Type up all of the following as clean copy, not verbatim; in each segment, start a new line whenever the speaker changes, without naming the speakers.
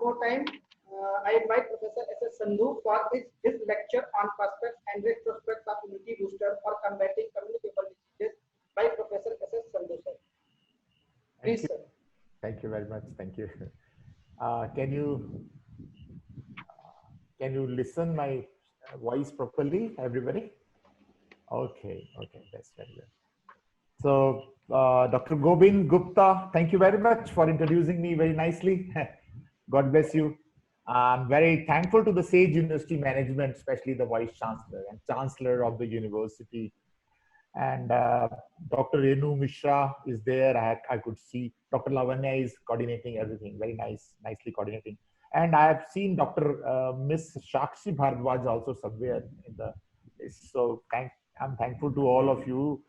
more time, I invite Professor S.S. Sandhu for his lecture on prospects and retrospects of immunity booster for combating communicable diseases by Professor S.S. Sandhu, sir.
Thank
Please,
you.
sir.
Thank you very much. Thank you. Can you listen my voice properly, everybody? Okay, okay, that's very good. So, Dr. Gobind Gupta, thank you very much for introducing me very nicely. God bless you. I'm very thankful to the Sage University management, especially the Vice Chancellor and Chancellor of the university. And Dr. Renu Mishra is there. I could see Dr. Lavanya is coordinating everything, very nicely coordinating. And I have seen Dr. Miss Shakshi Bhardwaj also somewhere in the. So I'm thankful to all of you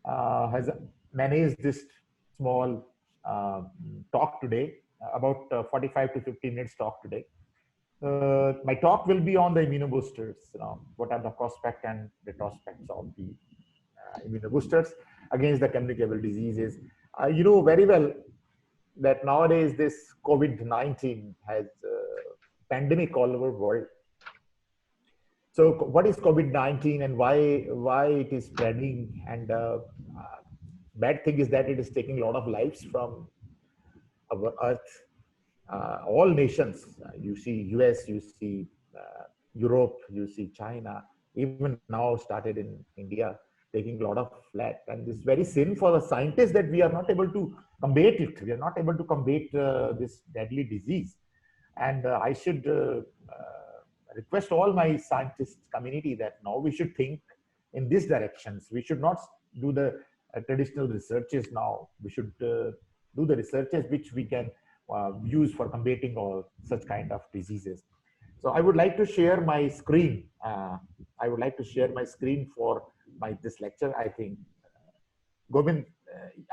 has managed this small talk today, about 45 to 50 minutes talk today. My talk will be on the immunoboosters, what are the prospect and retrospects of the immunoboosters against the communicable diseases. You know very well that nowadays this COVID-19 has pandemic all over the world. So what is COVID-19 and why it is spreading? And bad thing is that it is taking a lot of lives from our earth. All nations, you see US, you see Europe, you see China, even now started in India, taking a lot of flat. And it's very sin for the scientists that we are not able to combat it. We are not able to combat this deadly disease. And I should request all my scientist community that now we should think in these directions. We should not do the traditional researches now. We should do the researches which we can use for combating all such kind of diseases. So I would like to share my screen. I would like to share my screen for this lecture. I think, Gobind,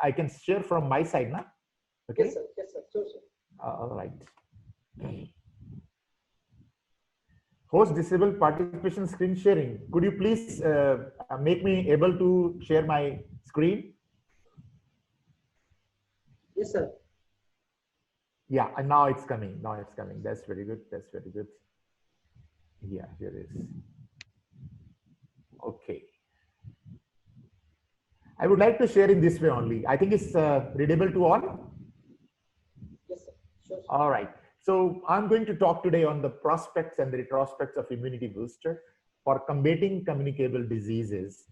I can share from my side now. Okay.
Yes, sir. Yes, sir. Sure, sir.
All right. Host disable participation screen sharing. Could you please make me able to share my screen?
Yes, sir.
Yeah, and now it's coming. Now it's coming. That's very good. That's very good. Yeah, here it is. Okay. I would like to share in this way only. I think it's readable to all.
Yes, sir. Sure, sir.
All right. So I'm going to talk today on the prospects and the retrospects of immunity booster for combating communicable diseases.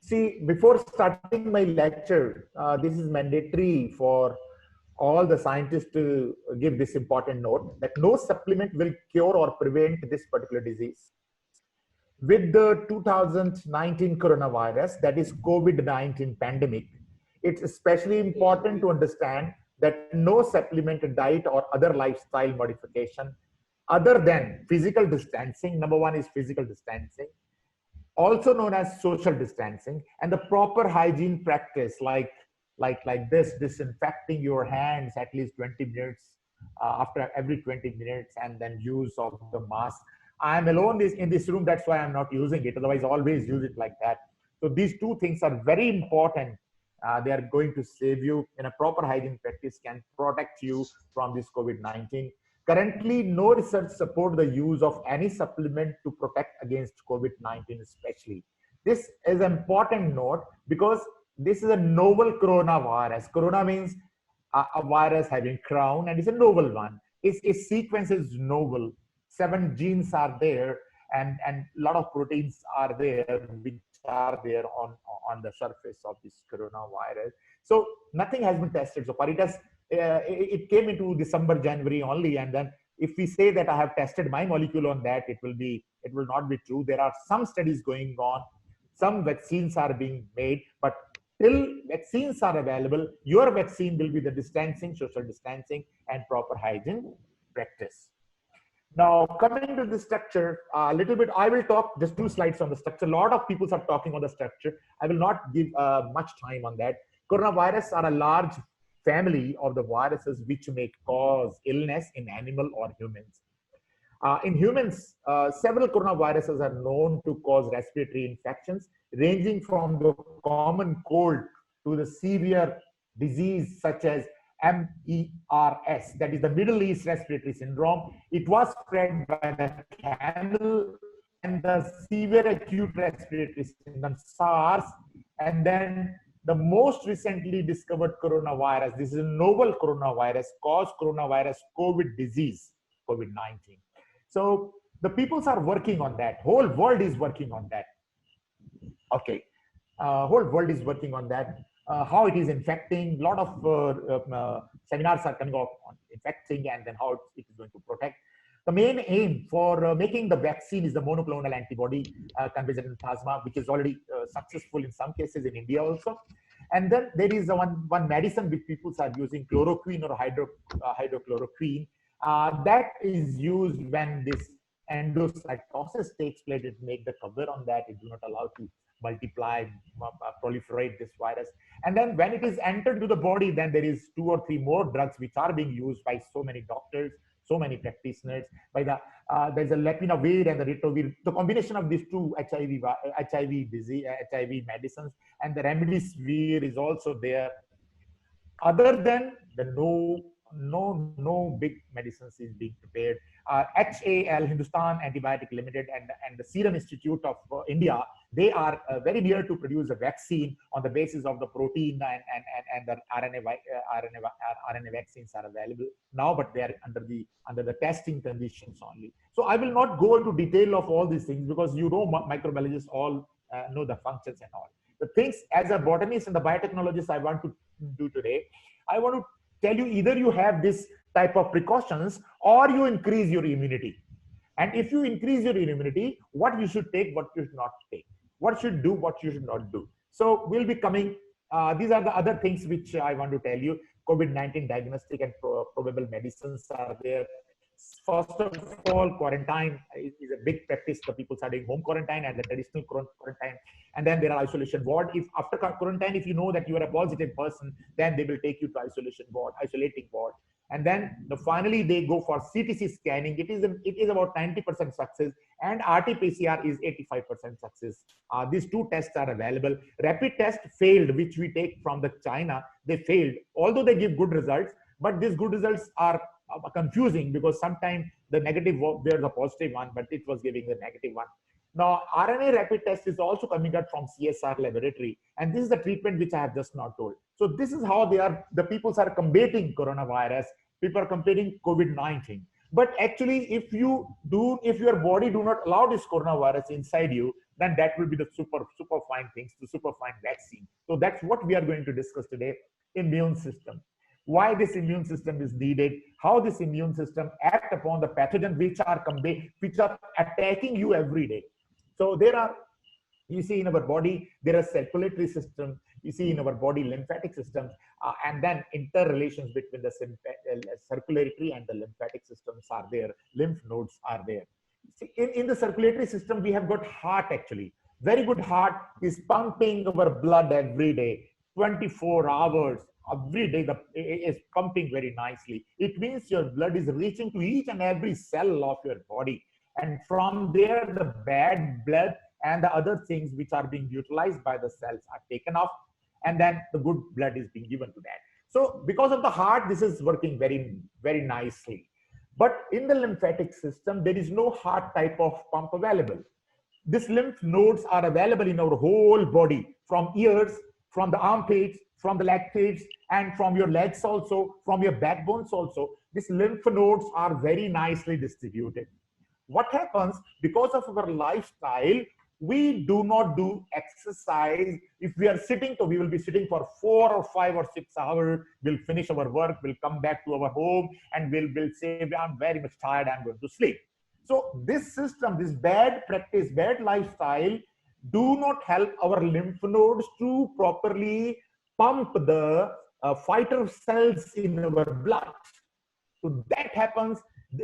See, before starting my lecture, this is mandatory for all the scientists to give this important note that no supplement will cure or prevent this particular disease. With the 2019 coronavirus, that is COVID-19 pandemic, it's especially important to understand that no supplemented diet or other lifestyle modification other than physical distancing, number one is physical distancing, also known as social distancing, and the proper hygiene practice like this, disinfecting your hands at least 20 minutes after every 20 minutes, and then use of the mask. I'm alone in this room, that's why I'm not using it. Otherwise, always use it like that. So these two things are very important. They are going to save you, in a proper hygiene practice can protect you from this COVID-19. Currently, no research support the use of any supplement to protect against COVID-19 especially. This is an important note because this is a novel coronavirus. Corona means a virus having crown, and it's a novel one. Its sequence is novel. 7 genes are there, and a lot of proteins are there which are there on the surface of this coronavirus. So nothing has been tested so far. It came into December, January only, and then if we say that I have tested my molecule on that, it will not be true. There are some studies going on, some vaccines are being made, but till vaccines are available, your vaccine will be the distancing, social distancing, and proper hygiene practice. Now, coming to the structure, a little bit, I will talk just 2 slides on the structure. A lot of people are talking on the structure. I will not give much time on that. Coronavirus are a large family of the viruses which may cause illness in animal or humans. In humans, several coronaviruses are known to cause respiratory infections, ranging from the common cold to the severe disease such as MERS, that is the Middle East Respiratory Syndrome. It was spread by the camel, and the severe acute respiratory syndrome, SARS, and then the most recently discovered coronavirus. This is a novel coronavirus, caused coronavirus COVID disease, COVID-19. So the peoples are working on that. Whole world is working on that. Okay, whole world is working on that. How it is infecting. A lot of seminars are coming up on infecting and then how it is going to protect. The main aim for making the vaccine is the monoclonal antibody convergent plasma, which is already successful in some cases in India also. And then there is one medicine which people are using, chloroquine or hydrochloroquine. That is used when this endocytosis takes place. It make the cover on that. It do not allow to multiply, proliferate this virus. And then when it is entered to the body, then there is 2 or 3 more drugs which are being used by so many doctors, so many practitioners. By the there's a lopinavir and the ritonavir. The combination of these two HIV disease, HIV medicines, and the remdesivir is also there. Other than the no big medicines is being prepared. HAL, Hindustan Antibiotic Limited, and the Serum Institute of India, they are very near to produce a vaccine on the basis of the protein, and the RNA vaccines are available now, but they are under the testing conditions only. So I will not go into detail of all these things because microbiologists all know the functions and all. The things as a botanist and the biotechnologist I want to do today, I want to tell you either you have this type of precautions or you increase your immunity. And if you increase your immunity, what you should take, what you should not take, what should do, what you should not do. So we'll be coming, these are the other things which I want to tell you. COVID-19 diagnostic and probable medicines are there. First of all, quarantine is a big practice. The people are doing home quarantine and the traditional quarantine. And then there are isolation ward. If after quarantine, if you know that you are a positive person, then they will take you to isolation ward, isolating ward. And then finally they go for CTC scanning. It is about 90% success, and RT-PCR is 85% success. These 2 tests are available. Rapid test failed, which we take from the China. They failed, although they give good results. But these good results are confusing because sometimes the negative, there's a positive one, but it was giving the negative one. Now, RNA rapid test is also coming out from CSR laboratory, and this is the treatment which I have just not told. So this is how the people are combating coronavirus. People are combating COVID-19. But actually, if your body do not allow this coronavirus inside you, then that will be the super fine things, the super fine vaccine. So that's what we are going to discuss today: immune system. Why this immune system is needed, how this immune system act upon the pathogen which are attacking you every day. So you see in our body, there are circulatory system, you see in our body lymphatic systems, and then interrelations between the circulatory and the lymphatic systems are there, lymph nodes are there. See, in the circulatory system, we have got heart actually. Very good heart is pumping our blood every day, 24 hours. Every day is pumping very nicely. It means your blood is reaching to each and every cell of your body. And from there, the bad blood and the other things which are being utilized by the cells are taken off. And then the good blood is being given to that. So because of the heart, this is working very, very nicely. But in the lymphatic system, there is no heart type of pump available. These lymph nodes are available in our whole body, from ears, from the armpits, from the lactates, and from your legs also, from your backbones also. These lymph nodes are very nicely distributed. What happens because of our lifestyle, we do not do exercise. If we are sitting, so we will be sitting for 4 or 5 or 6 hours. We'll finish our work, we'll come back to our home, and we'll say, I'm very much tired, I'm going to sleep. So this system, this bad practice, bad lifestyle, do not help our lymph nodes to properly pump the fighter cells in our blood. So that happens.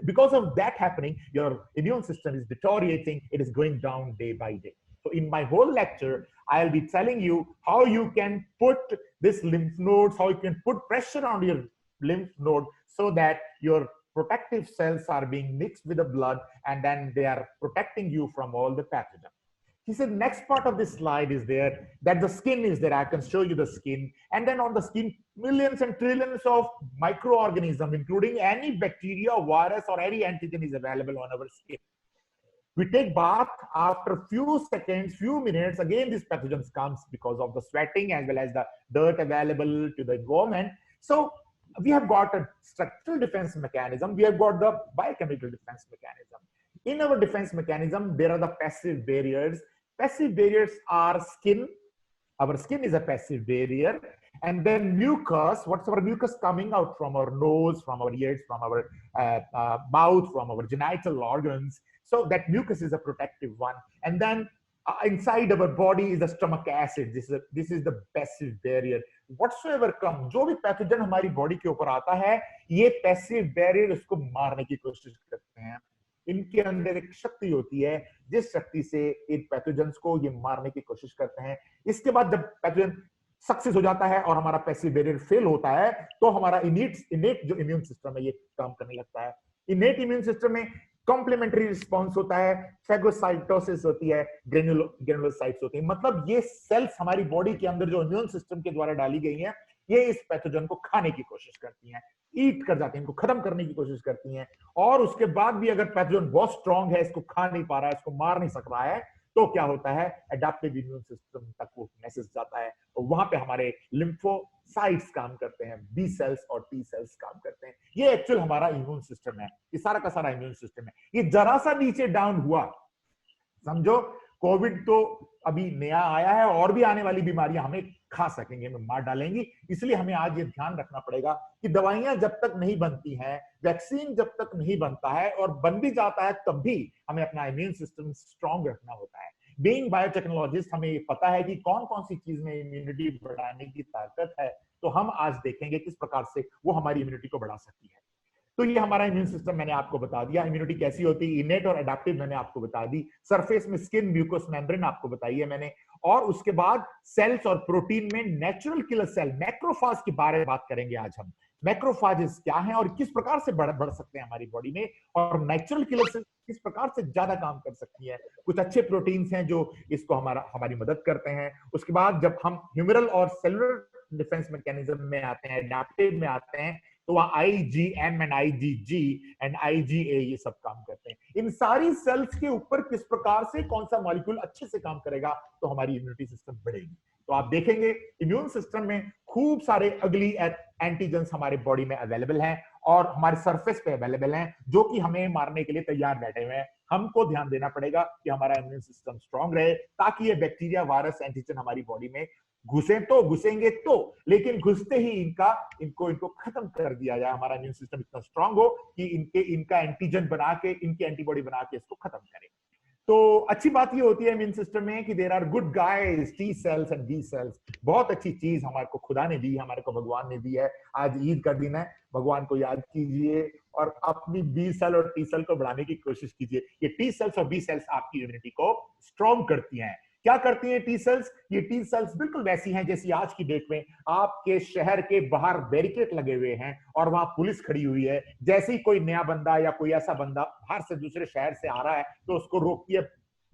Because of that happening, your immune system is deteriorating. It is going down day by day. So in my whole lecture, I'll be telling you how you can put this lymph nodes, how you can put pressure on your lymph node so that your protective cells are being mixed with the blood, and then they are protecting you from all the pathogens. He said, next part of this slide is there, that the skin is there. I can show you the skin. And then on the skin, millions and trillions of microorganisms, including any bacteria, virus, or any antigen is available on our skin. We take bath, after few seconds, few minutes, again this pathogens comes because of the sweating as well as the dirt available to the environment. So we have got a structural defense mechanism, we have got the biochemical defense mechanism. In our defense mechanism, there are the passive barriers. Passive barriers are skin. Our skin is a passive barrier. And then mucus, what's our mucus coming out from our nose, from our ears, from our mouth, from our genital organs. So that mucus is a protective one. And then inside our body is the stomach acid. This is the passive barrier. Whatsoever come, जो भी pathogen हमारी body के ऊपर आता है, ये passive barrier उसको मारने की कोशिश करते हैं. इनके अंदर एक शक्ति होती है जिस शक्ति से इन पैथोजेंस को ये मारने की कोशिश करते हैं. इसके बाद जब पैथोजन सक्सेस हो जाता है और हमारा पैसिव बैरियर फेल होता है, तो हमारा इनेट जो इम्यून सिस्टम है ये काम करने लगता है. इनेट इम्यून सिस्टम में कॉम्प्लीमेंट्री रिस्पॉन्स होता है, फेगोसाइटोसिस होती है, ग्रेनुलोसाइट्स होती है. मतलब ये सेल्स हमारी बॉडी के अंदर जो इम्यून सिस्टम के द्वारा डाली गई हैं, ये इस पैथोजन को खाने की कोशिश करती हैं, ईट कर जाती हैं, इनको खत्म करने की कोशिश करती हैं. और उसके बाद भी अगर पैथोजन बहुत स्ट्रांग है, इसको खा नहीं पा रहा है, इसको मार नहीं सक रहा है, तो क्या होता है, एडाप्टिव इम्यून सिस्टम तक वो मैसेज जाता है और वहां पे हमारे लिम्फोसाइट्स काम करते हैं, बी सेल्स और टी सेल्स काम करते हैं. ये एक्चुअल हमारा इम्यून सिस्टम है, ये सारा का सारा इम्यून सिस्टम है. ये जरा सा नीचे डाउन हुआ, समझो कोविड तो अभी नया आया है और भी आने वाली बीमारियां हमें खा सकेंगे, हमें मार डालेंगी. इसलिए हमें आज ये ध्यान रखना पड़ेगा कि दवाइयां जब तक नहीं बनती हैं, वैक्सीन जब तक नहीं बनता है और बन भी जाता है, तब भी हमें अपना इम्यून सिस्टम स्ट्रांग रखना होता है. बीइंग बायोटेक्नोलॉजिस्ट हमें ये पता है कि कौन कौन सी चीज में इम्यूनिटी बढ़ाने की ताकत है. तो हम आज देखेंगे किस प्रकार से वो हमारी इम्यूनिटी को बढ़ा सकती है. तो ये हमारा इम्यून सिस्टम मैंने आपको बता दिया. इम्यूनिटी कैसी होती है, इनेट और एडाप्टिव मैंने आपको बता दी. सरफेस में स्किन, म्यूकस मेम्ब्रेन आपको बताई है मैंने. और उसके बाद सेल्स और प्रोटीन में नेचुरल किलर सेल, मैक्रोफाज के बारे में बात करेंगे आज हम. मैक्रोफाजेस क्या हैं और किस प्रकार से बढ़ सकते हैं हमारी बॉडी में, और नेचुरल किलर सेल किस प्रकार से ज्यादा काम कर सकती है. कुछ अच्छे प्रोटीन्स हैं जो इसको हमारी मदद करते हैं. उसके बाद जब हम ह्यूमरल और सेलुलर डिफेंस मैकेनिज्म में आते हैं, एडाप्टिव में आते हैं, तो वहां IgM and IgG and IgA ये सब काम करते हैं. इन सारी सेल्स के ऊपर किस प्रकार से कौन सा मॉलिक्यूल अच्छे से काम करेगा, तो हमारी इम्यूनिटी सिस्टम बढ़ेगी. तो आप देखेंगे इम्यून सिस्टम में खूब सारे अगली एंटीजेंस हमारे बॉडी में अवेलेबल हैं और हमारे सरफेस पे अवेलेबल हैं, जो कि हमें मारने के लिए तैयार बैठे हुए हैं. हमको ध्यान देना पड़ेगा कि हमारा इम्यून सिस्टम स्ट्रांग रहे, ताकि ये बैक्टीरिया, वायरस, एंटीजन हमारी बॉडी में घुसेंगे तो, लेकिन घुसते ही इनको खत्म कर दिया जाए. हमारा इम्यून सिस्टम इतना स्ट्रांग हो कि इनका एंटीजन बना के, इनकी एंटीबॉडी बना के इसको खत्म करे. तो अच्छी बात ये होती है इम्यून सिस्टम में कि there are good guys, T cells and B cells. बहुत अच्छी चीज हमारे को खुदा ने दी, हमारे को भगवान ने दी है. आज ईद का दिन है, भगवान को याद कीजिए और अपनी बी सेल और टी सेल को बढ़ाने की कोशिश कीजिए. ये टी सेल्स और बी सेल्स आपकी इम्यूनिटी को स्ट्रांग करती हैं. क्या करती हैं टी सेल्स? ये टी सेल्स बिल्कुल वैसी हैं जैसी आज की डेट में आपके शहर के बाहर बैरिकेड लगे हुए हैं और वहां पुलिस खड़ी हुई है. जैसे ही कोई नया बंदा या कोई ऐसा बंदा बाहर से दूसरे शहर से आ रहा है, तो उसको रोकती है,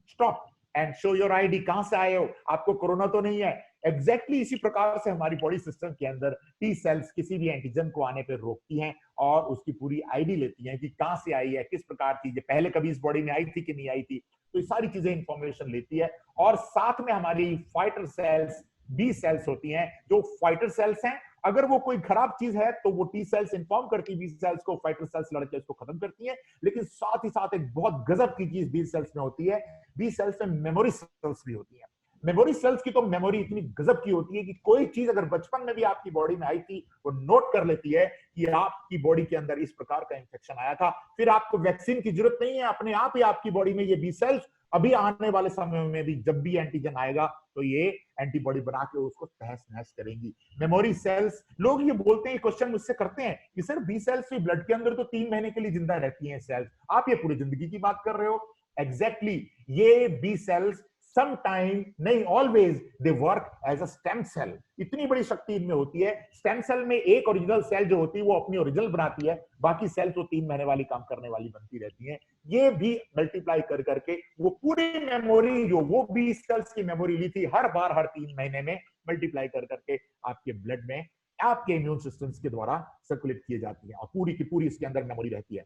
stop and show your ID. कहां से आए हो, आपको कोरोना तो नहीं है. एग्जैक्टली इसी प्रकार से हमारी बॉडी सिस्टम के अंदर टी सेल्स किसी भी एंटीजन को आने पर रोकती हैं और उसकी पूरी ID लेती हैं कि कहां से आई है, किस प्रकार की, पहले कभी इस बॉडी में आई थी कि नहीं आई थी. तो ये सारी चीजें इंफॉर्मेशन लेती है. और साथ में हमारी फाइटर सेल्स, बी सेल्स होती हैं, जो फाइटर सेल्स हैं. अगर वो कोई खराब चीज है तो वो टी सेल्स इंफॉर्म करती है बी सेल्स को, फाइटर सेल्स लड़के उसको खत्म करती हैं. लेकिन साथ ही साथ एक बहुत गजब की चीज बी सेल्स में होती है. बी सेल्स में मेमोरी सेल्स भी होती है. मेमोरी सेल्स की तो मेमोरी इतनी गजब की होती है कि कोई चीज अगर बचपन में भी आपकी बॉडी में आई थी, वो नोट कर लेती है कि आपकी बॉडी के अंदर इस प्रकार का इंफेक्शन आया था. फिर आपको वैक्सीन की जरूरत नहीं है, अपने आप ही आपकी बॉडी में ये बी सेल्स अभी आने वाले समय में भी जब भी एंटीजन आएगा तो ये एंटीबॉडी बना के उसको तहस नहस करेंगी. मेमोरी सेल्स, लोग ये बोलते हैं, क्वेश्चन मुझसे करते हैं कि सर बी सेल्स भी ब्लड के अंदर तो 3 महीने के लिए जिंदा रहती हैं सेल्स, आप ये पूरी जिंदगी की बात कर रहे हो. एग्जैक्टली ये बी सेल्स समटाइम, नहीं always, they work as a stem cell. इतनी बड़ी शक्ति इनमें होती है. स्टेम सेल में एक ओरिजिनल सेल जो होती है वो अपनी ओरिजिनल बनाती है, बाकी सेल्स वो 3 महीने वाली काम करने वाली बनती रहती हैं. ये भी मल्टीप्लाई कर करके वो पूरी मेमोरी जो वो बी सेल्स की मेमोरी ली थी, हर बार हर 3 महीने में मल्टीप्लाई कर करके आपके ब्लड में आपके इम्यून सिस्टम्स के द्वारा सर्कुलेट किए जाती हैं और पूरी की पूरी इसके अंदर मेमोरी रहती है।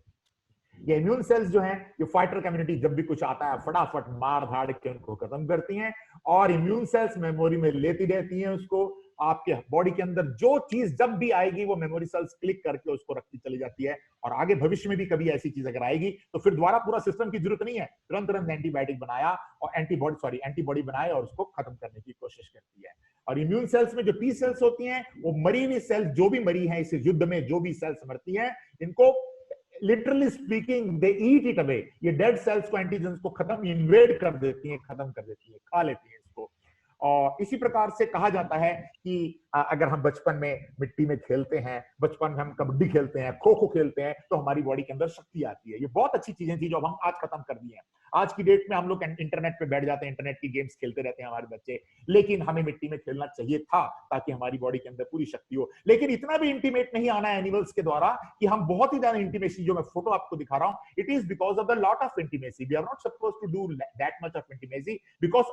ये इम्यून सेल्स जो हैं, ये फाइटर कम्युनिटी जब भी कुछ आता है फटाफट मार धाड़ के उनको खत्म करती हैं और इम्यून सेल्स मेमोरी में लेती रहती हैं उसको। आपके बॉडी के अंदर जो चीज जब भी आएगी वो मेमोरी सेल्स क्लिक करके उसको रखती चली जाती है और आगे भविष्य में भी कभी ऐसी चीज अगर आएगी तो फिर दोबारा पूरा सिस्टम की जरूरत नहीं है, तुरंत तुरंत एंटीबायोटिक बनाया और एंटीबॉडी बनाए और उसको खत्म करने की कोशिश करती है। और इम्यून सेल्स में जो टी सेल्स होती हैं, वो मरी हुई सेल्स जो भी मरी हैं इस युद्ध में, जो भी सेल्स मरती हैं, इनको literally speaking they eat it away. ये डेड सेल्स को, एंटीजेंस को खत्म, इन्वेड कर देती हैं, खत्म कर देती हैं, खा लेती हैं इसको। और इसी प्रकार से कहा जाता है कि अगर हम बचपन में मिट्टी में खेलते हैं, बचपन में हम कबड्डी खेलते हैं, खो खो खेलते हैं, तो हमारी बॉडी के अंदर शक्ति आती है। ये बहुत अच्छी चीजें थी जो अब हम आज खत्म कर दी हैं। आज की डेट में हम लोग इंटरनेट पे बैठ जाते हैं, इंटरनेट की गेम्स खेलते रहते हैं हमारे बच्चे, लेकिन हमें मिट्टी में खेलना चाहिए था ताकि हमारी बॉडी के अंदर पूरी शक्ति हो। लेकिन इतना भी इंटीमेट नहीं आना है एनिमल्स के द्वारा कि हम बहुत ही ज्यादा इंटीमेसी, जो मैं फोटो आपको दिखा रहा हूं, it is because of the lot of intimacy. We are not suppose to do that much of intimacy because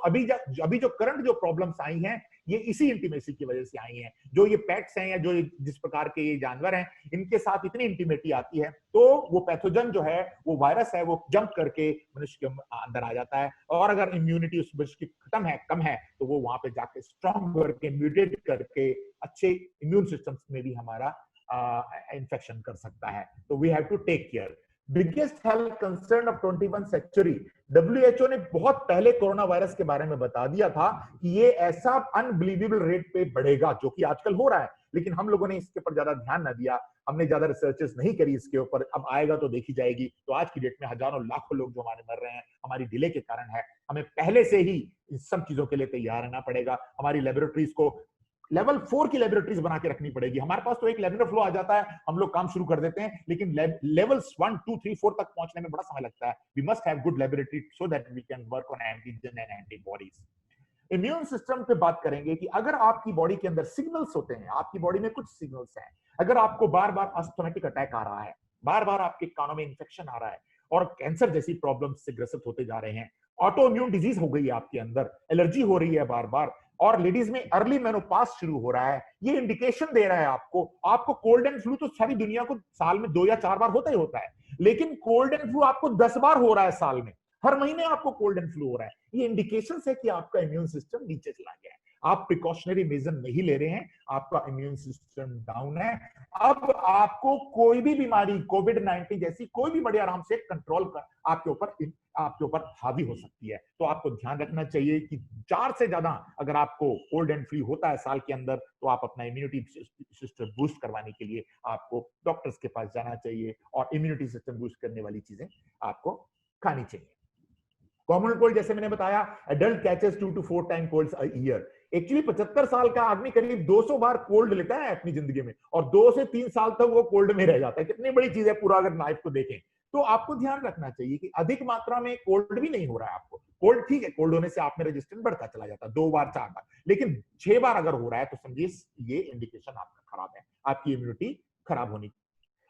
अभी जो करंट जो प्रॉब्लम्स आई हैं ये इसी इंटीमेसी की वजह से आई हैं। जो ये पेट्स हैं या जो जिस प्रकार के ये जानवर हैं, इनके साथ इतनी इंटीमेटी आती है तो वो पैथोजन जो है, वो वायरस है, वो जंप करके मनुष्य के अंदर आ जाता है और अगर इम्यूनिटी उस मनुष्य की कम है तो वो वहां पे जाके स्ट्रॉन्ग करके म्यूटेट करके अच्छे इम्यून सिस्टम में भी हमारा इन्फेक्शन कर सकता है। तो we have to take care. Biggest health concern of 21 century, WHO ने बहुत पहले कोरोना वायरस के बारे में बता दिया था कि ये ऐसा अनबिलीवेबल रेट पे बढ़ेगा, जो कि आजकल हो रहा है, लेकिन हम लोगों ने इसके ऊपर ज्यादा ध्यान ना दिया, हमने ज्यादा रिसर्चेस नहीं करी इसके ऊपर। अब आएगा तो देखी जाएगी। तो आज की डेट में हजारों लाखों लोग जो हमारे मर रहे हैं हमारी डिले के कारण है। हमें पहले से ही इन सब चीजों के लिए तैयार रहना पड़ेगा। हमारी लेबोरेटरीज को लेवल 4 की लेबोरेटरीज बना के रखनी पड़ेगी। हमारे पास तो एक लेमिनर फ्लो आ जाता है, हम लोग काम शुरू कर देते हैं, लेकिन लेवल्स 1 2 3 4 तक पहुंचने में बड़ा समय लगता है। We must have good laboratory so that we can work on antigen and antibodies. Immune system पे बात करेंगे कि अगर आपकी बॉडी के अंदर सिग्नल्स होते हैं, आपकी बॉडी में कुछ सिग्नल्स हैं, अगर आपको बार बार अस्थमैटिक अटैक आ रहा है, बार बार आपके कानों में इंफेक्शन आ रहा है और कैंसर जैसी प्रॉब्लम से ग्रसित होते जा रहे हैं, ऑटो इम्यून डिजीज हो गई है आपके अंदर, एलर्जी हो रही है बार बार, और लेडीज में अर्ली मेनोपाज शुरू हो रहा है, ये इंडिकेशन दे रहा है आपको कोल्ड एंड फ्लू तो सारी दुनिया को साल में 2 या 4 बार होता ही होता है, लेकिन कोल्ड एंड फ्लू आपको 10 बार हो रहा है साल में, हर महीने आपको कोल्ड एंड फ्लू हो रहा है। ये इंडिकेशन है कि आपका इम्यून सिस्टम नीचे चला गया है, आप प्रिकॉशनरी मेजर नहीं ले रहे हैं, आपका इम्यून सिस्टम डाउन है। अब आपको कोई भी बीमारी, कोविड-19 जैसी कोई भी बड़े आराम से कंट्रोल कर आपके ऊपर हावी हो सकती है। तो आपको ध्यान रखना चाहिए कि 4 से ज्यादा अगर आपको कोल्ड एंड फ्लू होता है साल के अंदर, तो आप अपना इम्यूनिटी सिस्टम बूस्ट करवाने के लिए आपको डॉक्टर्स के पास जाना चाहिए और इम्यूनिटी सिस्टम बूस्ट करने वाली चीजें आपको खानी चाहिए। कॉमन कोल्ड जैसे मैंने बताया, adult catches 2 to 4 time colds a year. Actually 75 साल का आदमी करीब 200 बार कोल्ड लेता है अपनी जिंदगी में और 2 से 3 साल तक वो कोल्ड में रह जाता है। कितनी बड़ी चीज है पूरा अगर लाइफ को देखें। तो आपको ध्यान रखना चाहिए कि अधिक मात्रा में कोल्ड भी नहीं हो रहा है आपको। कोल्ड ठीक है, कोल्ड होने से आप में रेजिस्टेंस बढ़ता चला जाता है 2 बार 4 बार, लेकिन 6 बार अगर हो रहा है तो समझिए ये इंडिकेशन आपका खराब है, आपकी इम्यूनिटी खराब होनी।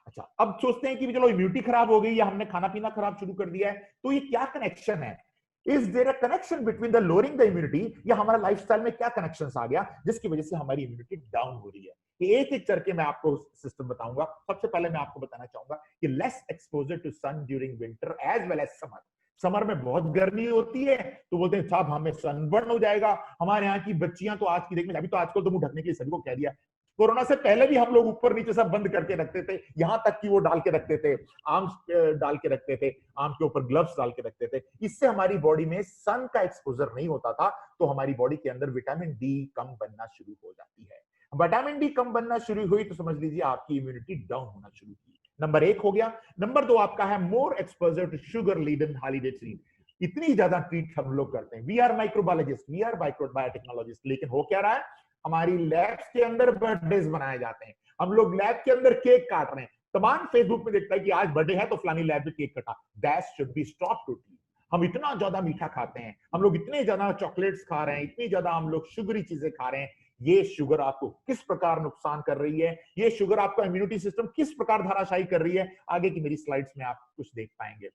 अच्छा, अब सोचते हैं कि चलो इम्यूनिटी खराब हो गई या हमने खाना पीना खराब शुरू कर दिया है, तो ये क्या कनेक्शन है? Is there a connection between the lowering the immunity, या हमारा लाइफस्टाइल में क्या कनेक्शंस आ गया जिसकी वजह से हमारी इम्यूनिटी डाउन हो रही है? ये एक एक करके मैं आपको सिस्टम बताऊंगा। सबसे पहले मैं आपको बताना चाहूंगा कि less exposure to sun during winter as well as summer. Summer में बहुत गर्मी होती है तो बोलते हैं साहब हमें सनबर्न हो जाएगा। हमारे यहाँ की बच्चियां तो आज की देख में, अभी तो आजकल तो मुंह ढकने के लिए सभी को कह दिया, कोरोना से पहले भी हम लोग ऊपर नीचे सब बंद करके रखते थे, यहां तक कि वो डाल के रखते थे, आर्म्स डाल के रखते थे, आर्म के ऊपर ग्लव्स डाल के रखते थे। इससे हमारी बॉडी में सन का एक्सपोजर नहीं होता था, तो हमारी बॉडी के अंदर विटामिन डी कम बनना शुरू हो जाती है। विटामिन डी कम बनना शुरू हुई तो समझ लीजिए आपकी इम्यूनिटी डाउन होना शुरू की। नंबर 1 हो गया। नंबर 2 आपका है more exposure to sugar laden holiday treat. इतनी ज्यादा ट्रीट हम लोग करते हैं, we are microbiologist, we are biotechnologist, लेकिन हो क्या रहा है, हमारी लैब्स के अंदर बर्थडे बनाए जाते हैं, हम लोग लैब के अंदर केक काट रहे हैं। तमाम फेसबुक में देखता है कि आज बर्थडे है तो फलानी लैब में केक कटा। That should be stop totally. हम इतना ज्यादा मीठा खाते हैं, हम लोग इतने ज्यादा चॉकलेट्स खा रहे हैं, इतनी ज्यादा हम लोग शुगरी चीजें खा रहे हैं। ये शुगर आपको किस प्रकार नुकसान कर रही है, ये शुगर आपका इम्यूनिटी सिस्टम किस प्रकार धराशायी कर रही है, आगे की मेरी स्लाइड्स में आप कुछ देख पाएंगे।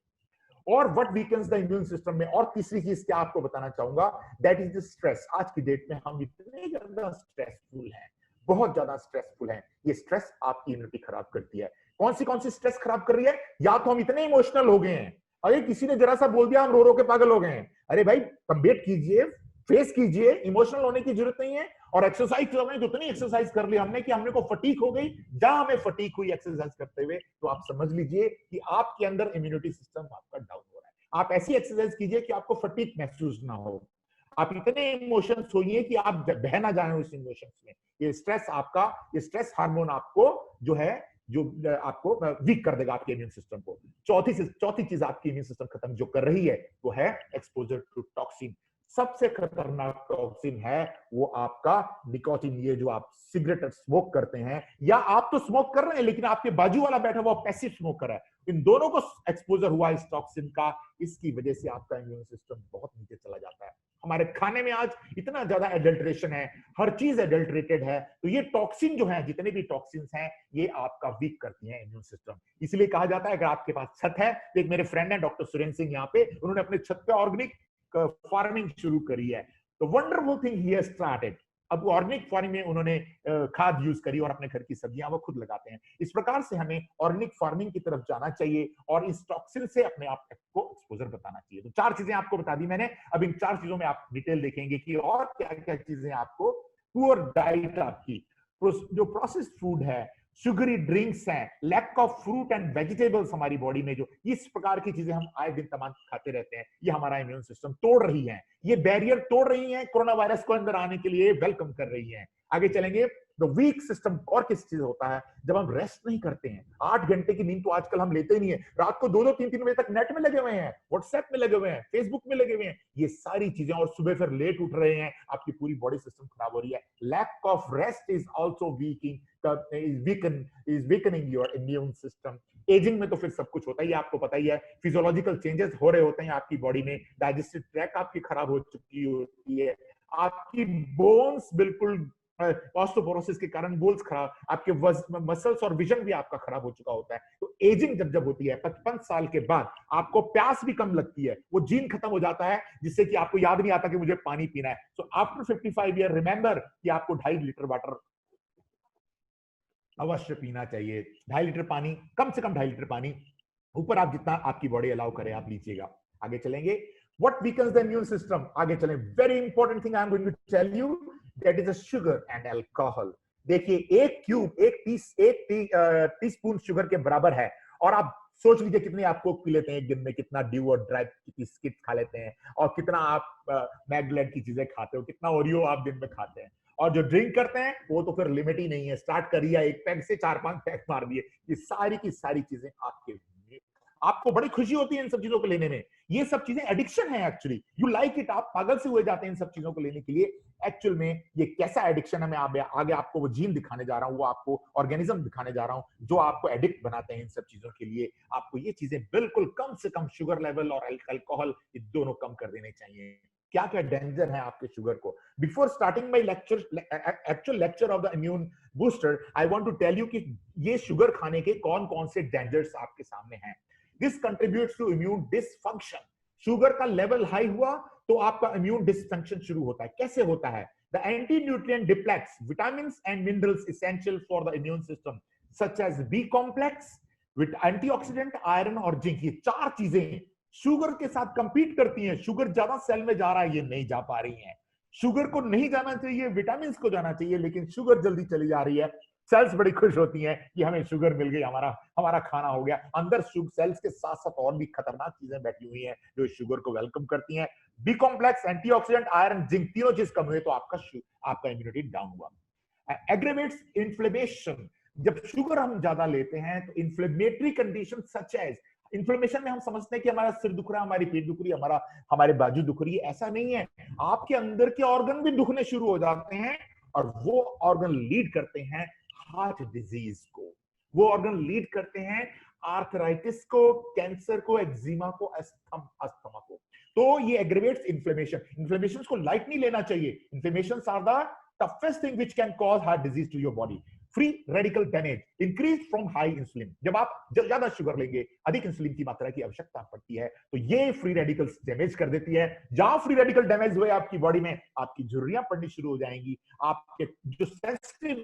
और what weakens the immune system में, और तीसरी चीज क्या आपको बताना चाहूंगा, दैट इज द स्ट्रेस। आज की डेट में हम इतने ज्यादा स्ट्रेसफुल हैं, बहुत ज्यादा स्ट्रेसफुल हैं। ये स्ट्रेस आपकी इम्यूनिटी खराब करती है। कौन सी स्ट्रेस खराब कर रही है? या तो हम इतने इमोशनल हो गए हैं, अरे किसी ने जरा सा बोल दिया हम रो रो के पागल हो गए हैं। अरे भाई कम्बेट कीजिए, फेस कीजिए, इमोशनल होने की जरूरत नहीं है। और एक्सरसाइज जो हमने जितनी एक्सरसाइज कर ली हमने कि हमने को फटीक हो गई, जहां हमें फटीक हुई एक्सरसाइज करते हुए, तो आप समझ लीजिए कि आपके अंदर इम्यूनिटी सिस्टम आपका डाउन हो रहा है। आप ऐसी एक्सरसाइज कीजिए कि आपको फटीक महसूस ना हो, आप इतने इमोशंस होइए कि आप बह ना जाए उस इमोशंस में। ये स्ट्रेस आपका, ये स्ट्रेस हार्मोन आपको जो है, जो आपको वीक कर देगा आपके इम्यून सिस्टम को। चौथी चीज आपकी इम्यून सिस्टम खत्म जो कर रही है वो है एक्सपोजर टू टॉक्सिन। सबसे खतरनाक टॉक्सिन है वो आपका निकोटीन। ये जो आप सिगरेट स्मोक करते हैं, या आप तो स्मोक कर रहे हैं लेकिन आपके बाजू वाला बैठा हुआ पैसिव स्मोकर है, इन दोनों को एक्सपोजर हुआ इस टॉक्सिन का, इसकी वजह से आपका इम्यून सिस्टम बहुत नीचे चला जाता है। हमारे खाने में आज इतना ज्यादा एडल्ट्रेशन है, हर चीज एडल्ट्रेटेड है, तो ये टॉक्सिन जो है, जितने भी टॉक्सिन्स हैं, ये आपका वीक करती हैं इम्यून सिस्टम। इसलिए कहा जाता है अगर आपके पास छत है, तो एक मेरे फ्रेंड है डॉक्टर सुरेंद्र सिंह, यहाँ पे उन्होंने अपने छत पे ऑर्गेनिक फार्मिंग शुरू करी है। तो wonderful thing he has started. अब वो ऑर्गेनिक फार्मिंग में उन्होंने खाद यूज करी और अपने घर की सब्जियां वो खुद लगाते हैं। इस प्रकार से हमें ऑर्गेनिक फार्मिंग की तरफ जाना चाहिए और इस टॉक्सिन से अपने आप को एक्सपोजर बताना चाहिए। तो 4 चीजें आपको बता दी मैंने। अब इन 4 चीजों में आप डिटेल देखेंगे कि और क्या क्या चीजें आपको, पुअर डाइट आपकी, जो प्रोसेस्ड फूड है, शुगरी ड्रिंक्स हैं, lack of fruit and vegetables हमारी बॉडी में जो इस प्रकार की चीजें हम आए दिन तमाम खाते रहते हैं, ये हमारा इम्यून सिस्टम तोड़ रही हैं। ये बैरियर तोड़ रही हैं, कोरोना वायरस को अंदर आने के लिए वेलकम कर रही हैं। आगे चलेंगे। द वीक सिस्टम और किस चीज होता है? जब हम रेस्ट नहीं करते हैं। 8 घंटे की नींद तो आजकल हम लेते ही नहीं है, रात को 2-2 3-3 बजे तक नेट में लगे हुए हैं, व्हाट्सएप में लगे हुए हैं, फेसबुक में लगे हुए हैं, ये सारी चीजें, और सुबह फिर लेट उठ रहे हैं, आपकी पूरी बॉडी सिस्टम खराब हो रही है। Lack of rest is also weakening your immune system. Ageing में तो फिर सब कुछ होता ही है, आपको पता ही है, फिजियोलॉजिकल चेंजेस हो रहे होते हैं आपकी बॉडी में, डाइजेस्टिव ट्रैक आपकी खराब हो चुकी होती है, आपकी बोन्स बिल्कुल ऑस्टियोपोरोसिस के कारण बोन्स खराब, आपके मसल्स और विजन भी आपका खराब हो चुका होता है। तो एजिंग जब होती है 55 साल के बाद, आपको प्यास भी कम लगती है, वो जीन खत्म हो जाता है जिससे कि आपको याद नहीं आता कि मुझे पानी पीना है। सो आफ्टर 55 ईयर रिमेंबर कि आपको 2.5 लीटर वाटर अवश्य पीना चाहिए। 2.5 लीटर पानी, कम से कम 2.5 लीटर पानी, ऊपर आप जितना आपकी बॉडी अलाउ करे आप लीजिएगा। आगे चलेंगे। What weakens the immune system? आगे चलें। Very important thing I am going to tell you, that is a sugar and alcohol. देखिए, एक क्यूब, एक टीस्पून शुगर के बराबर है, और आप सोच लीजिए कितने आप कोक पी लेते हैं एक दिन में, कितना ड्यू और ड्राई बिस्किट खा लेते हैं, और कितना आप मैगलेड की चीजें खाते हो, कितना ओरियो आप दिन में खाते हैं। और जो ड्रिंक करते हैं वो तो फिर लिमिट ही नहीं है, स्टार्ट करिए 1 पैक से 4-5 पैक मार दिए। ये सारी की सारी चीजें आपको बड़ी खुशी होती है इन सब चीजों को लेने में। ये सब चीजें एडिक्शन है एक्चुअली, यू लाइक इट, आप पागल से हुए जाते हैं इन सब चीजों को लेने के लिए। एक्चुअल में ये कैसा एडिक्शन है, मैं आगे आपको वो जीन दिखाने जा रहा हूं, वो आपको ऑर्गेनिज्म दिखाने जा रहा हूं जो आपको एडिक्ट बनाते हैं इन सब चीजों के लिए। आपको ये चीजें बिल्कुल कम से कम, शुगर लेवल और अल्कोहल, ये दोनों कम कर देने चाहिए। क्या क्या डेंजर है आपके शुगर को? Before starting my lecture, actual lecture of the immune booster, I want to tell you कि ये शुगर खाने के कौन कौन से डेंजर्स आपके सामने हैं। This contributes to immune dysfunction. Sugar का लेवल हाई हुआ तो आपका इम्यून डिसफंक्शन शुरू होता है। कैसे होता है? The anti-nutrient depletes vitamins and minerals essential for the immune system, such as B complex, with antioxidant, iron और जिंक। ये 4 चीजें शुगर के साथ कंपीट करती हैं। शुगर ज्यादा सेल में जा रहा है, ये नहीं जा पा रही हैं। शुगर को नहीं जाना चाहिए, विटामिन को जाना चाहिए, लेकिन शुगर जल्दी चली जा रही है। सेल्स बड़ी खुश होती हैं कि हमें शुगर मिल गई, हमारा खाना हो गया। अंदर सेल्स के साथ साथ और भी खतरनाक चीजें बैठी हुई हैं जो शुगर को वेलकम करती हैं। B complex, antioxidant, iron, zinc, तीनों चीज कम हुए तो आपका इम्यूनिटी डाउन हुआ। एग्रेवेट्स इन्फ्लेमेशन। जब शुगर हम ज्यादा लेते हैं तो inflammatory condition such as, inflammation में हम समझते हैं कि हमारा सिर दुख रहा है, हमारी पीठ दुख रही है, हमारे बाजू दुख रही है। ऐसा नहीं है, आपके अंदर के ऑर्गन भी दुखने शुरू हो जाते हैं, और वो ऑर्गन लीड करते हैं हार्ट डिजीज को, वो ऑर्गन लीड करते हैं आर्थराइटिस को, कैंसर को, एक्जिमा को, अस्थमा को। तो ये एग्रीवेट्स इन्फ्लेमेशन। इन्फ्लेमेशन को लाइट नहीं लेना चाहिए। Inflammation are the toughest thing which can cause heart disease to your body. Free radical damage increase from high insulin. जब आप ज्यादा शुगर लेंगे, अधिक इंसुलिन की मात्रा की आवश्यकता पड़ती है, तो ये फ्री रेडिकल्स डैमेज कर देती है। जहां फ्री रेडिकल डैमेज हुए आपकी बॉडी में, आपकी झुर्रियां पड़नी शुरू हो जाएंगी, आपके जो सेंसिटिव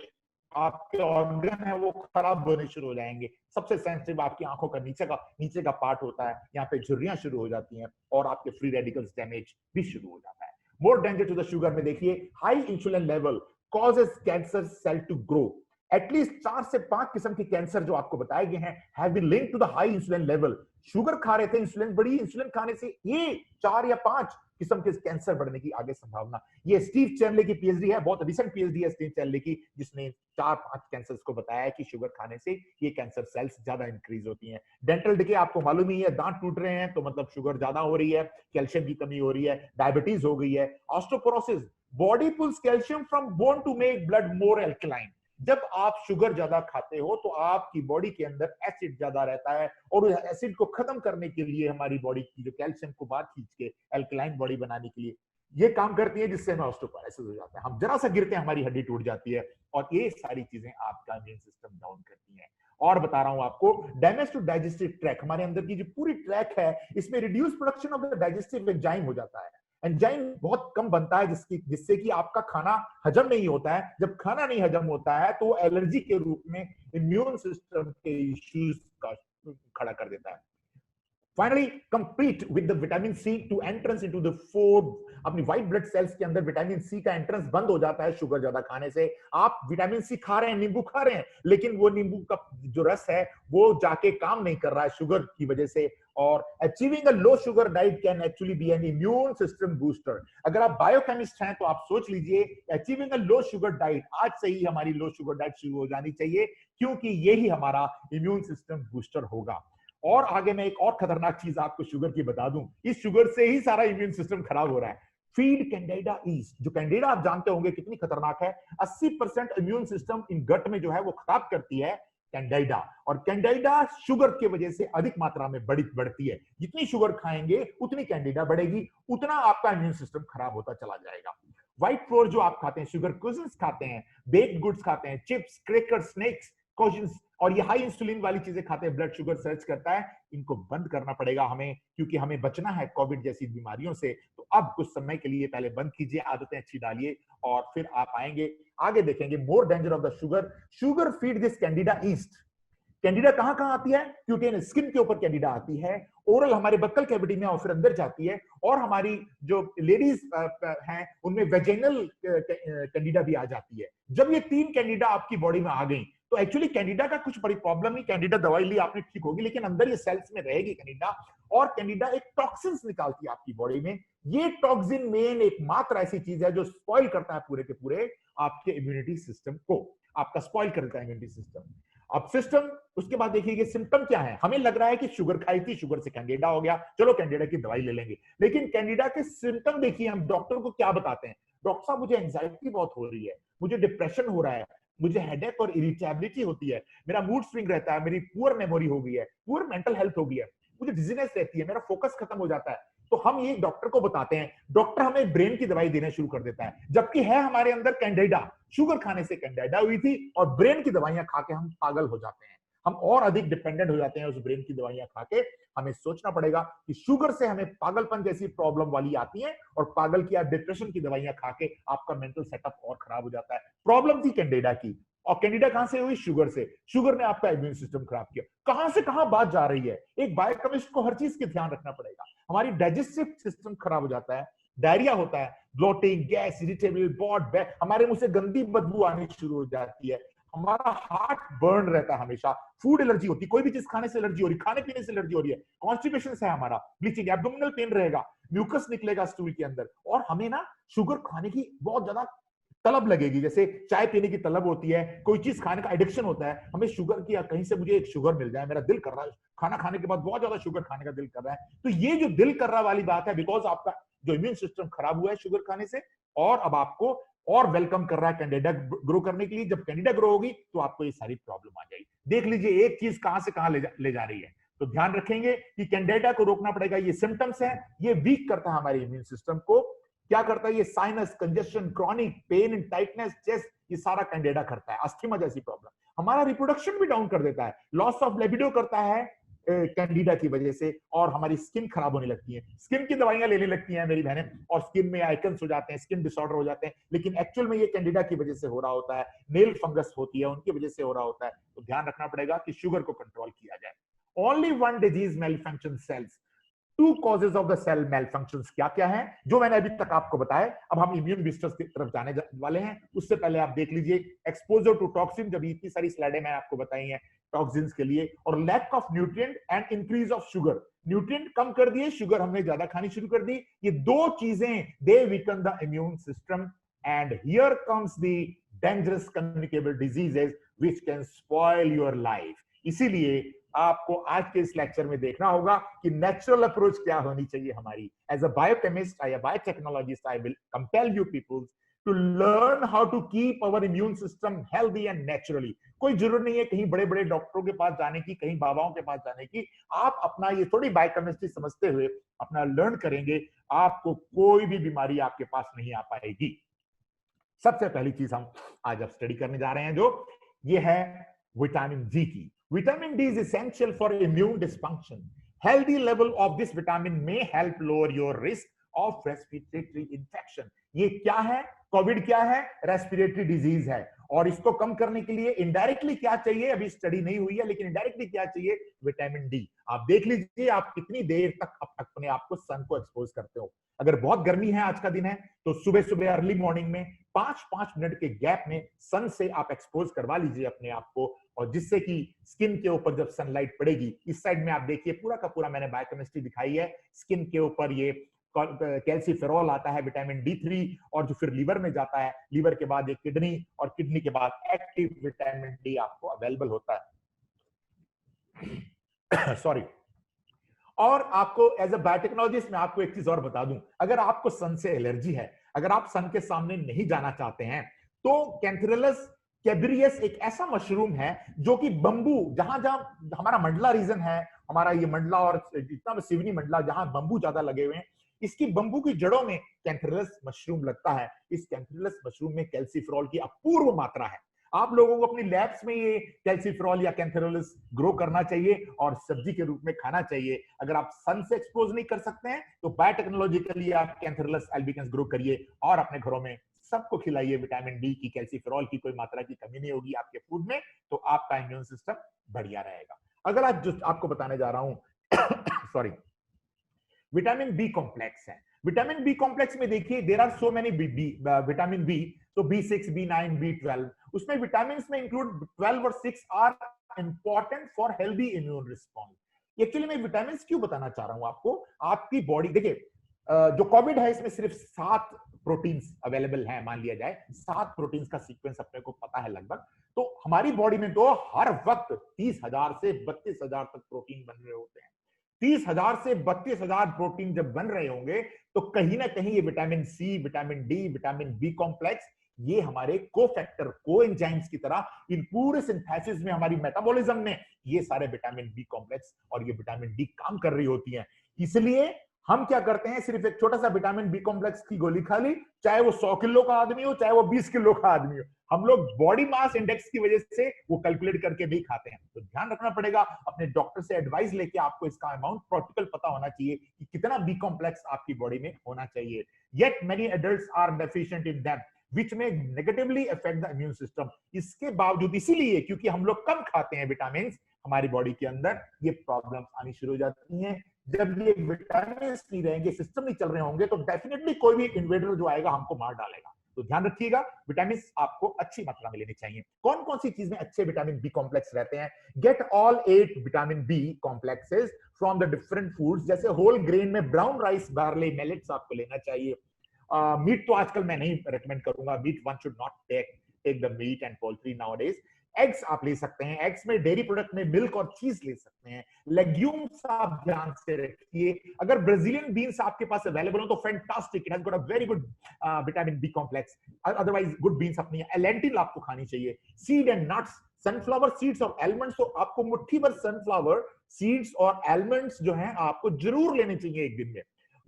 आपके ऑर्गन है वो खराब होने शुरू हो जाएंगे। सबसे सेंसिटिव आपकी आंखों का नीचे का पार्ट होता है, यहाँ पे झुर्रियां शुरू हो जाती हैं और आपके फ्री रेडिकल्स डैमेज भी शुरू हो जाता है। More danger to the sugar में देखिए, high insulin level causes cancer cell to grow. At least 4 से 5 किस्म के कैंसर जो आपको बताए गए हैं have been linked to the high insulin level. Sugar खा रहे थे, इंसुलिन बड़ी, इंसुलिन खाने से ये 4 या 5 किस्म के कैंसर बढ़ने की आगे संभावना। ये स्टीव चैनले की पीएचडी है, बहुत रिसेंट पीएचडी है स्टीव चैनले की, जिसने 4-5 कैंसर्स को बताया है कि शुगर खाने से ये कैंसर सेल्स ज्यादा इंक्रीज होती हैं। डेंटल डिके आपको मालूम ही है, दांत टूट रहे हैं तो मतलब शुगर ज्यादा हो रही है, कैल्शियम की कमी हो रही है, डायबिटीज हो गई है। Osteoporosis, body pulls calcium from bone to make blood more alkaline. जब आप शुगर ज्यादा खाते हो तो आपकी बॉडी के अंदर एसिड ज्यादा रहता है और उस एसिड को खत्म करने के लिए हमारी बॉडी की जो कैल्शियम को बाहर खींच के एल्कलाइन बॉडी बनाने के लिए ये काम करती है, जिससे हमें ऑस्टियोपोरोसिस हो जाता है। हम जरा सा गिरते हैं हमारी हड्डी टूट जाती है, और ये सारी चीजें आपका इम्यून सिस्टम डाउन करती हैं। और बता रहा हूं आपको, डैमेज टू डाइजेस्टिव ट्रैक, हमारे अंदर की जो पूरी ट्रैक है इसमें reduce production of the digestive enzyme हो जाता है। एंजाइम बहुत कम बनता है जिससे कि आपका खाना हजम नहीं होता है। जब खाना नहीं हजम होता है तो एलर्जी के रूप में इम्यून सिस्टम के इश्यूज का खड़ा कर देता है। Finally, compete with the vitamin C to entrance into the food. अपनी व्हाइट ब्लड सेल्स के अंदर विटामिन सी का एंट्रेंस बंद हो जाता है शुगर ज्यादा खाने से। आप विटामिन सी खा रहे हैं, नींबू खा रहे हैं, लेकिन वो नींबू का जो रस है वो जाके काम नहीं कर रहा है शुगर की वजह से। और achieving a low sugar diet can actually be an immune system booster. अगर आप बायोकेमिस्ट हैं तो आप सोच लीजिए, achieving a low sugar diet, आज से ही हमारी लो शुगर डाइट शुरू हो जानी चाहिए, क्योंकि यही हमारा इम्यून सिस्टम बूस्टर होगा। और आगे मैं एक और खतरनाक चीज आपको शुगर की बता दूं, इस शुगर से ही सारा इम्यून सिस्टम खराब हो रहा है। फीड कैंडिडा ईस्ट, जो कैंडिडा आप जानते होंगे कितनी खतरनाक है। 80% इम्यून सिस्टम इन गट में जो है वो खराब करती है कैंडिडा, और कैंडिडा शुगर की वजह से अधिक मात्रा में बढ़ती है। जितनी शुगर खाएंगे उतनी कैंडिडा बढ़ेगी, उतना आपका इम्यून सिस्टम खराब होता चला जाएगा। व्हाइट फ्लोर जो आप खाते हैं, शुगर कुजिन्स खाते हैं, बेक्ड गुड्स खाते हैं, चिप्स, क्रैकर, स्नैक्स, कोजिन्स, और ये हाई इंसुलिन वाली चीजें खाते हैं, ब्लड शुगर सर्च करता है, इनको बंद करना पड़ेगा हमें, क्योंकि हमें बचना है कोविड जैसी बीमारियों से। तो अब कुछ समय के लिए पहले बंद कीजिए, आदतें अच्छी डालिए, और फिर आप आएंगे आगे देखेंगे more danger of the sugar. Sugar feed this candida yeast. Candida कहां कहां आती है? क्यूटेनियस स्किन के ऊपर कैंडिडा आती है, ओरल हमारे बक्कल कैविटी में और फिर अंदर जाती है, और हमारी जो लेडीज हैं उनमें वेजाइनल कैंडिडा भी आ जाती है। जब ये 3 कैंडिडा आपकी बॉडी में आ गई तो एक्चुअली कैंडिडा का कुछ बड़ी प्रॉब्लम नहीं, कैंडिडा दवाई ली आपने ठीक होगी, लेकिन अंदर ये सेल्स में रहेगी कैंडिडा, और कैंडिडा एक टॉक्सिन्स निकालती है आपकी बॉडी में। ये टॉक्सिन मेन एक मात्र ऐसी चीज है जो स्पॉइल करता है पूरे के पूरे आपके इम्यूनिटी सिस्टम को, आपका स्पॉइल कर देता है इम्यूनिटी सिस्टम। अब सिस्टम, उसके बाद देखिए सिम्टम क्या है। हमें लग रहा है कि शुगर खाई थी, शुगर से कैंडिडा हो गया, चलो कैंडिडा की दवाई ले लेंगे, लेकिन कैंडिडा के सिम्टम देखिए हम डॉक्टर को क्या बताते हैं। डॉक्टर साहब मुझे एंजाइटी बहुत हो रही है, मुझे डिप्रेशन हो रहा है, मुझे हेडेक और इरिटेबिलिटी होती है, मेरा मूड स्विंग रहता है, मेरी पुअर मेमोरी हो गई है, पुअर मेंटल हेल्थ हो गई है, मुझे डिजीनेस रहती है, मेरा फोकस खत्म हो जाता है। तो हम ये डॉक्टर को बताते हैं, डॉक्टर हमें ब्रेन की दवाई देना शुरू कर देता है, जबकि है हमारे अंदर कैंडिडा, शुगर खाने से कैंडिडा हुई थी, और ब्रेन की दवाइयां खा के हम पागल हो जाते हैं, हम और अधिक डिपेंडेंट हो जाते हैं उस ब्रेन की दवाइयां खा के। हमें सोचना पड़ेगा कि शुगर से हमें पागलपन जैसी प्रॉब्लम वाली आती है, और पागल की या डिप्रेशन की दवाइयां खा के आपका मेंटल सेटअप और खराब हो जाता है। प्रॉब्लम थी कैंडिडा की, और कैंडिडा कहां से हुई? शुगर से। शुगर ने आपका इम्यून सिस्टम खराब किया। कहां से कहां बात जा रही है? एक बायोकेमिस्ट को हर चीज की ध्यान रखना पड़ेगा। हमारी डाइजेस्टिव सिस्टम खराब हो जाता है, डायरिया होता है, ब्लोटिंग, गैस, इरिटेबल बॉड, हमारे मुंह से गंदी बदबू आनी शुरू हो जाती है, हमारा हार्ट बर्न रहता है हमेशा, फूड एलर्जी होती है, कोई भी चीज खाने से एलर्जी हो रही है, खाने पीने से एलर्जी हो रही है, कॉन्स्टिपेशन है हमारा, ब्लीचिंग, एब्डोमिनल पेन रहेगा, म्यूकस निकलेगा स्टूल के अंदर, और हमें ना शुगर खाने की बहुत ज्यादा तलब लगेगी। जैसे चाय पीने की तलब होती है, कोई चीज खाने का एडिक्शन होता है, हमें शुगर की, कहीं से मुझे एक शुगर मिल जाए, मेरा दिल कर रहा है खाना खाने के बाद बहुत ज्यादा शुगर खाने का दिल कर रहा है। तो ये जो दिल कर रहा वाली बात है, बिकॉज आपका जो इम्यून सिस्टम खराब हुआ है शुगर खाने से, और अब आपको और वेलकम कर रहा है कैंडिडा ग्रो करने के लिए। जब कैंडिडा ग्रो होगी तो आपको ये सारी प्रॉब्लम आ जाएगी। देख लीजिए एक चीज कहां से कहां ले जा रही है। तो ध्यान रखेंगे कि कैंडिडा को रोकना पड़ेगा। ये सिम्टम्स है, ये वीक करता है हमारे इम्यून सिस्टम को। क्या करता है ये? Sinus congestion, chronic pain and tightness, chest, ये सारा कैंडिडेटा करता है। अस्थमा जैसी प्रॉब्लम हमारा रिप्रोडक्शन भी डाउन कर देता है, लॉस ऑफ लिबिडो करता है कैंडिडा की वजह से, और हमारी स्किन खराब होने लगती है, स्किन की दवाइयां लेने लगती हैं मेरी बहनें, और स्किन में आइकन्स हो जाते हैं, स्किन डिसऑर्डर हो जाते हैं, लेकिन एक्चुअल में ये कैंडिडा की वजह से हो रहा होता है, नेल फंगस होती है उनकी वजह से हो रहा होता है। तो ध्यान रखना पड़ेगा कि शुगर को कंट्रोल किया जाए। Only one disease malfunction cells, two causes of the cell malfunctions क्या क्या हैं जो मैंने अभी तक आपको बताया। अब हम इम्यून बूस्टर्स की तरफ जाने वाले हैं, उससे पहले आप देख लीजिए एक्सपोजर टू टॉक्सिन, जब इतनी सारी स्लाइडें मैंने आपको बताई हैं टॉक्सिन्स के लिए, और lack of nutrient and increase of sugar, nutrient कम कर दिए, शुगर हमने ज्यादा खानी शुरू कर दी, ये दो चीजें they weaken the immune system, and here comes the dangerous communicable diseases which can spoil your life. इसीलिए आपको आज के इस लेक्चर में देखना होगा कि नेचुरल अप्रोच क्या होनी चाहिए हमारी। एज अ बायोकेमिस्ट या biotechnologist I will compel you people to learn how to keep our immune system healthy and naturally. कोई जरूरत नहीं है कहीं बड़े बड़े डॉक्टरों के पास जाने की, कहीं बाबाओं के पास जाने की। आप अपना ये थोड़ी बायोकेमिस्ट्री समझते हुए अपना लर्न करेंगे, आपको कोई भी बीमारी आपके पास नहीं आ पाएगी। सबसे पहली चीज हम आज अब स्टडी करने जा रहे हैं जो ये है विटामिन डी की। Vitamin D is essential for immune dysfunction. Healthy level of this vitamin may help lower your risk of respiratory infection. ये क्या है? कोविड क्या है? रेस्पिरेटरी डिजीज है, और इसको कम करने के लिए इनडायरेक्टली क्या चाहिए, अभी स्टडी नहीं हुई है, लेकिन इनडायरेक्टली क्या चाहिए? Vitamin D. आप देख लीजिए आप कितनी देर तक अपने आप को सन को एक्सपोज करते हो। अगर बहुत गर्मी है, आज का दिन है, तो सुबह सुबह अर्ली मॉर्निंग में 5-5 मिनट के गैप में सन से आप एक्सपोज करवा लीजिए अपने आप को, और जिससे कि स्किन के ऊपर जब सनलाइट पड़ेगी, इस साइड में आप देखिए पूरा का पूरा मैंने बायोकेमिस्ट्री दिखाई है, स्किन के ऊपर ये कैल्सीफेरॉल आता है, विटामिन D3, और जो फिर लीवर में जाता है, लीवर के बाद ये किडनी, और किडनी के बाद एक्टिव विटामिन डी आपको अवेलेबल होता है। सॉरी। और आपको एज अ बायोटेक्नोलॉजिस्ट मैं आपको एक चीज और बता दूं, अगर आपको सन से एलर्जी है, अगर आप सन के सामने नहीं जाना चाहते हैं, तो कैंथेरेलस कैब्रियस एक ऐसा मशरूम है जो कि बंबू, जहां जहां हमारा मंडला रीजन है, हमारा ये मंडला और जितना भी सिवनी मंडला जहां बंबू ज्यादा लगे हुए हैं, इसकी बंबू की जड़ों में कैंथेरेलस मशरूम लगता है। इस कैंथेरेलस मशरूम में कैल्सीफेरॉल की अपूर्व मात्रा है। आप लोगों को अपनी लैब्स में ये कैल्सीफेरॉल या कैंथेरेलस ग्रो करना चाहिए और सब्जी के रूप में खाना चाहिए। अगर आप सन से एक्सपोज नहीं कर सकते हैं तो बायोटेक्नोलॉजिकली आप कैंथेरेलस अल्बिकन्स ग्रो करिए और अपने घरों में सबको खिलाइए। विटामिन डी की, कैल्सीफेरॉल की कोई मात्रा की कमी नहीं होगी आपके फूड में, तो आपका इम्यून सिस्टम बढ़िया रहेगा। अगर आज जो आपको बताने जा रहा हूं सॉरी, विटामिन बी कॉम्प्लेक्स है। विटामिन बी कॉम्प्लेक्स में देखिए there are so many vitamin B, तो B6, B9, B12, उसमें विटामिन में इंक्लूड 12 और 6 are important for healthy immune response. Actually मैं विटामिन क्यों बताना चाह रहा हूं आपको, आपकी बॉडी देखिए, जो कोविड है इसमें सिर्फ 7 प्रोटीन्स अवेलेबल हैं, मान लिया जाए 7 प्रोटीन्स का सीक्वेंस अपने को पता है लगभग, तो हमारी बॉडी में तो हर वक्त 30,000 से 32,000 तक प्रोटीन बन रहे होते हैं। 30,000 से 32,000 प्रोटीन जब बन रहे होंगे तो कहीं ना कहीं ये vitamin C, vitamin D, vitamin B complex, ये हमारे कोफैक्टर, कोएंजाइम्स की तरह इन पूरे सिंथेसिस में, हमारी मेटाबॉलिज्म में ये सारे विटामिन बी कॉम्प्लेक्स और ये विटामिन डी काम कर रही होती हैं। इसलिए हम क्या करते हैं, सिर्फ एक छोटा सा विटामिन बी कॉम्प्लेक्स की गोली खा ली, चाहे वो 100 किलो का आदमी हो, चाहे वो 20 किलो का आदमी हो, हम लोग बॉडी मास इंडेक्स की वजह से वो कैलकुलेट करके नहीं खाते हैं। तो ध्यान रखना पड़ेगा, अपने डॉक्टर से एडवाइस लेके आपको इसका अमाउंट प्रैक्टिकल पता होना चाहिए कि कितना बी कॉम्प्लेक्स आपकी बॉडी में होना चाहिए। Yet many adults are deficient in that which may negatively affect the immune system। इसके बावजूद, इसीलिए क्योंकि हम लोग कम खाते हैं विटामिन, हमारी बॉडी के अंदर ये प्रॉब्लम्स आनी शुरू हो जाती हैं। जब ये विटामिन नहीं रहेंगे, सिस्टम नहीं चल रहे होंगे, तो डेफिनेटली कोई भी इन्वेडर जो आएगा हमको मार डालेगा। तो ध्यान रखिएगा, विटामिन आपको अच्छी मात्रा में लेनी चाहिए। कौन कौन सी चीज में अच्छे विटामिन बी कॉम्प्लेक्स रहते हैं? Get all 8 vitamin B complexes from the different foods, जैसे होल ग्रेन में ब्राउन राइस, बार्ले, मिलेट्स आपको लेना चाहिए। मीट तो आजकल मैं नहीं रेकमेंड करूंगा, meat one should not take the meat and poultry nowadays. Eggs आप ले सकते हैं, एग्स में डेयरी प्रोडक्ट में मिल्क और चीज ले सकते हैं। लेग्यूम्स आप ध्यान से रखिए, अगर ब्राजीलियन बीन्स आपके पास अवेलेबल हो तो fantastic, it has got a very good vitamin B complex. Otherwise good beans अपनी, लेंटिल आपको खानी चाहिए। Seed and nuts, sunflower seeds और एलमंड्स, तो आपको मुट्ठी भर सनफ्लावर सीड्स और एलमंड्स जो हैं आपको जरूर लेने चाहिए एक दिन में।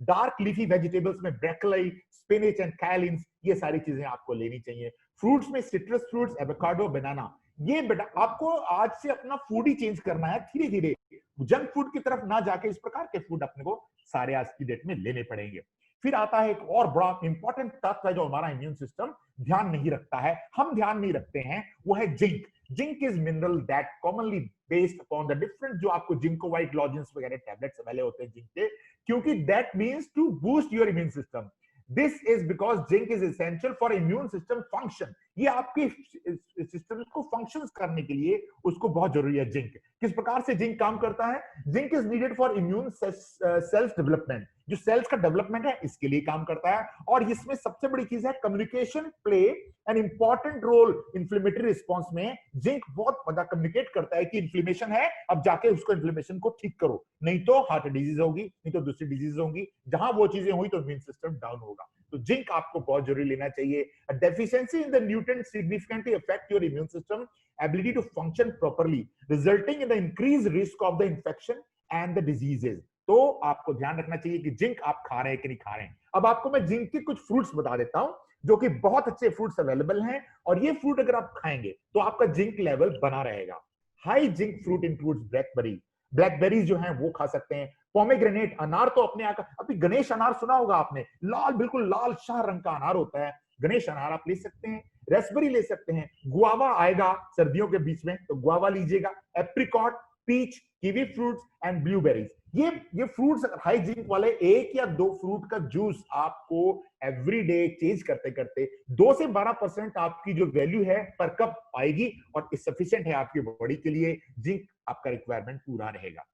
डार्क लीफी वेजिटेबल्स में ब्रोकोली, स्पिनच एंड कैलिन्स, ये सारी चीजें आपको लेनी चाहिए। फ्रूट्स में सिट्रस फ्रूट्स, एवोकाडो, बनाना। ये बेटा आपको आज से अपना फूड ही चेंज करना है धीरे धीरे, जंक फूड की तरफ ना जाके इस प्रकार के फूड अपने को सारे आज की डेट में लेने पड़ेंगे। फिर आता है एक और बड़ा इंपॉर्टेंट तत्व है जो हमारा इम्यून सिस्टम ध्यान नहीं रखता है, हम ध्यान नहीं रखते हैं, वो है zinc. Zinc is mineral that commonly based upon the different, जो आपको जिंकोवाइट लॉजेंस वगैरह टैबलेट्स अवेलेबल होते हैं जिंक के, क्योंकि that means to boost your immune system. This is because zinc is essential for immune system function. ये आपके system को फंक्शंस करने के लिए उसको बहुत जरूरी है जिंक। किस प्रकार से जिंक काम करता है? Zinc is needed for immune cells development, जो सेल्स का डेवलपमेंट है इसके लिए काम करता है। और इसमें सबसे बड़ी चीज है communication play an important role inflammatory response में। जिंक बहुत बड़ा कम्युनिकेट करता है कि इन्फ्लेमेशन है, अब जाके उसको इन्फ्लेमेशन को ठीक करो, नहीं तो हार्ट डिजीज होगी, नहीं तो दूसरी डिजीज होंगी, जहां वो चीजें हुई तो इम्यून सिस्टम डाउन होगा। तो जिंक आपको बहुत जरूरी लेना चाहिए। Deficiency in the nutrient significantly affect your immune system ability to function properly, resulting in the increased risk of the infection and the diseases। तो आपको ध्यान रखना चाहिए कि जिंक आप खा रहे हैं कि नहीं खा रहे हैं। अब आपको मैं जिंक के कुछ फ्रूट्स बता देता हूं जो कि बहुत अच्छे फ्रूट्स अवेलेबल हैं, और ये फ्रूट अगर आप खाएंगे तो आपका जिंक लेवल बना रहेगा। High zinc fruit includes blackberry, blackberries जो हैं वो खा सकते हैं। पोमेग्रेनेट, अनार तो अपने आकर, अभी गणेश अनार सुना होगा आपने, लाल, बिल्कुल लाल शाह रंग का अनार होता है, गणेश अनार आप ले सकते हैं। रेस्पबेरी ले सकते हैं, गुआवा आएगा सर्दियों के बीच में तो गुआवा लीजिएगा। Apricot, peach, kiwi fruits and blueberries, ये फ्रूट्स हाई जिंक वाले, एक या दो फ्रूट का जूस आपको एवरी डे चेंज करते करते 2 से 12% आपकी जो वैल्यू है पर कप आएगी, और सफिशिएंट है आपकी बॉडी के लिए। जिंक आपका रिक्वायरमेंट पूरा रहेगा।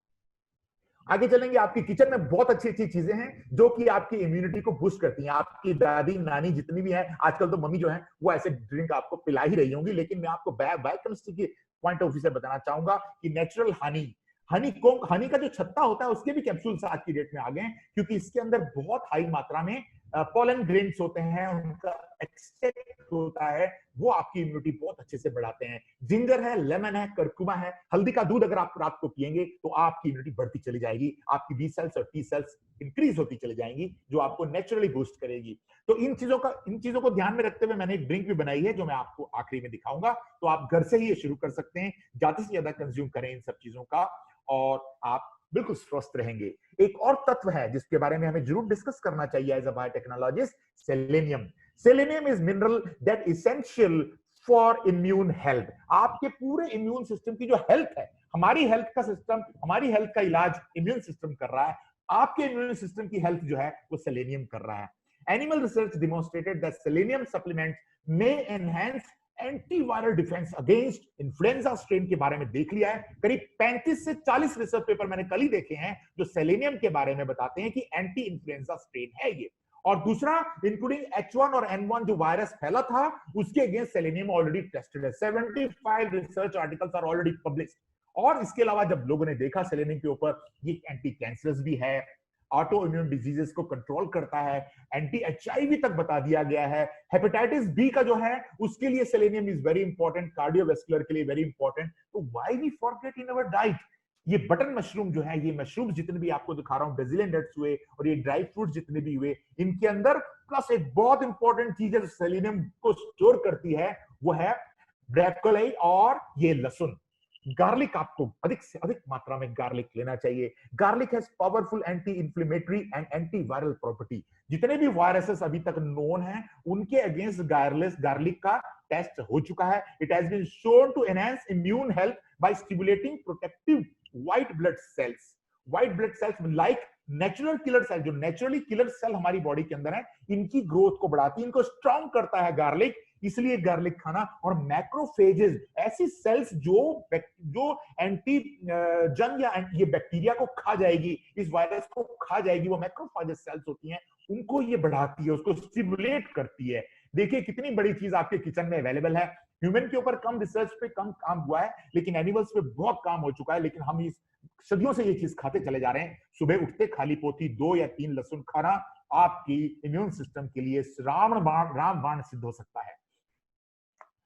आगे चलेंगे, आपकी किचन में बहुत अच्छी अच्छी चीजें हैं जो कि आपकी इम्यूनिटी को बूस्ट करती हैं। आपकी दादी नानी जितनी भी है, आजकल तो मम्मी जो है वो ऐसे ड्रिंक आपको पिला ही रही होंगी, लेकिन मैं आपको बायोकेमिस्ट्री के पॉइंट ऑफ व्यू से बताना चाहूंगा कि नेचुरल हनी का जो छत्ता होता है उसके भी कैप्सूल्स आज की डेट में आ गए हैं, क्योंकि इसके अंदर बहुत हाई मात्रा में पोलन ग्रेन्स होते हैं, उनका एक्सट्रैक्ट होता है, वो आपकी इम्यूनिटी बहुत अच्छे से बढ़ाते हैं। जिंजर है, लेमन है, करकुमा है, हल्दी का दूध अगर आप रात को पिएंगे तो आपकी इम्यूनिटी बढ़ती चली जाएगी, आपकी बी सेल्स और टी सेल्स इंक्रीज होती चली जाएंगी, जो आपको नेचुरली बूस्ट करेगी। तो इन चीजों को ध्यान में रखते हुए मैंने एक ड्रिंक भी बनाई है जो मैं आपको आखिरी में दिखाऊंगा। तो आप घर से ही ये शुरू कर सकते हैं, ज्यादा से ज्यादा कंज्यूम करें इन सब चीजों का, और आप बिल्कुल स्वस्थ रहेंगे। एक और तत्व है जिसके बारे में हमें जरूर डिस्कस करना चाहिए as a biotechnologist, selenium. Selenium is mineral that essential for immune health. आपके पूरे इम्यून सिस्टम की जो हेल्थ है, हमारी हेल्थ का इलाज इम्यून सिस्टम कर रहा है, आपके इम्यून सिस्टम की हेल्थ जो है वो सेलेनियम कर रहा है। Animal research demonstrated that selenium supplement may enhance antiviral defence against influenza strain के बारे में देख लिया है। करीब 35 से 40 रिसर्च पेपर मैंने कल ही देखे हैं जो सेलेनियम के बारे में बताते हैं कि एंटी इन्फ्लुएंजा स्ट्रेन है ये। और दूसरा, इंक्लूडिंग H1 और N1 जो वायरस फैला था उसके अगेंस्ट सेलेनियम ऑलरेडी टेस्टेड है। 75 research articles are already published. और इसके अलावा जब लोगों ने देखा सेलेनियम के ऊपर, ये एंटी कैंसरस भी है, ऑटो इम्यून डिजीजेस को कंट्रोल करता है, एंटी HIV तक बता दिया गया है। हेपेटाइटिस बी का जो है उसके लिए selenium is very important, cardiovascular के लिए वेरी इंपॉर्टेंट। तो why we forget in our diet? ये बटन मशरूम जो है, ये मशरूम जितने भी आपको दिखा रहा हूं, ब्राजीलियन नट्स हुए और ये ड्राई फ्रूट जितने भी हुए, इनके अंदर प्लस एक बहुत इंपॉर्टेंट चीज है जो सेलेनियम को स्टोर करती है, वो है ब्रोकोली और ये लहसुन। गार्लिक, आपको अधिक से अधिक मात्रा में गार्लिक लेना चाहिए। Garlic has powerful anti inflammatory and anti viral property. जितने भी वायरसेस अभी तक नोन हैं उनके अगेंस्ट गार्लिक का टेस्ट हो चुका है। It has been shown to enhance immune health by stimulating protective white blood cells. White blood cells like natural killer cell, जो नेचुरली किलर सेल हमारी बॉडी के अंदर है, इनकी ग्रोथ को बढ़ाती है, इनको स्ट्रॉन्ग करता है गार्लिक। इसलिए गार्लिक खाना। और मैक्रोफेजेस, ऐसी सेल्स जो एंटी जन या ये बैक्टीरिया को खा जाएगी, इस वायरस को खा जाएगी, वो मैक्रोफेजेस सेल्स होती हैं, उनको ये बढ़ाती है, उसको स्टिमुलेट करती है। देखिए कितनी बड़ी चीज आपके किचन में अवेलेबल है। ह्यूमन के ऊपर कम रिसर्च पे कम काम हुआ है, लेकिन एनिमल्स पे बहुत काम हो चुका है। लेकिन हम इस सदियों से ये चीज खाते चले जा रहे हैं। सुबह उठते खाली पोथी 2 या 3 लहसुन खाना आपकी इम्यून सिस्टम के लिए रामबाण सिद्ध हो सकता है।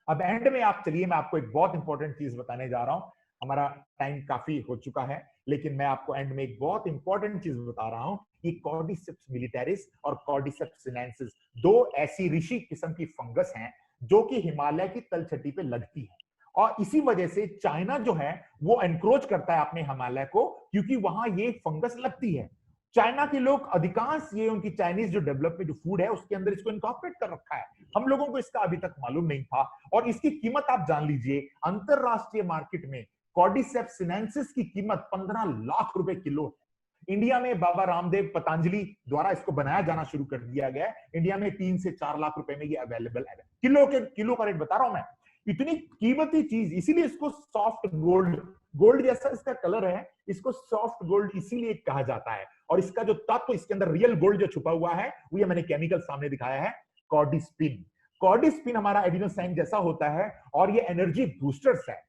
अब एंड में आप चलिए, मैं आपको एक बहुत इंपॉर्टेंट चीज बताने जा रहा हूं। हमारा टाइम काफी हो चुका है, लेकिन मैं आपको एंड में एक बहुत इंपॉर्टेंट चीज बता रहा हूं कि कॉर्डिसेप्स मिलिटरिस और कॉर्डिसेप्स सिनेंसिस दो ऐसी ऋषि किस्म की फंगस हैं जो कि हिमालय की तलछटी पे लगती है, और इसी वजह से चाइना जो है वो एनक्रोच करता है अपने हिमालय को, क्योंकि वहां ये फंगस लगती है। चाइना के लोग अधिकांश ये उनकी चाइनीज जो डेवलपमेंट जो फूड है उसके अंदर इसको इनकॉर्पोरेट कर रखा है। हम लोगों को इसका अभी तक मालूम नहीं था, और इसकी कीमत आप जान लीजिए, अंतरराष्ट्रीय मार्केट में कॉर्डिसेप्स सिनेंसिस की कीमत 15 लाख रुपए किलो है। इंडिया में बाबा रामदेव पतंजलि द्वारा इसको बनाया जाना शुरू कर दिया गया है। इंडिया में 3 से 4 लाख रुपए में ये अवेलेबल है। किलो का रेट बता रहा हूं मैं, इतनी कीमती चीज, इसीलिए इसको सॉफ्ट गोल्ड, गोल्ड जैसा इसका कलर है, इसको सॉफ्ट गोल्ड इसीलिए कहा जाता है। और इसका जो तत्व, इसके अंदर रियल गोल्ड जो छुपा हुआ है, वो ये मैंने केमिकल सामने दिखाया है, कॉर्डिस्पिन। कॉर्डिस्पिन हमारा एडिनोसाइन जैसा होता है और ये एनर्जी बूस्टर्स है।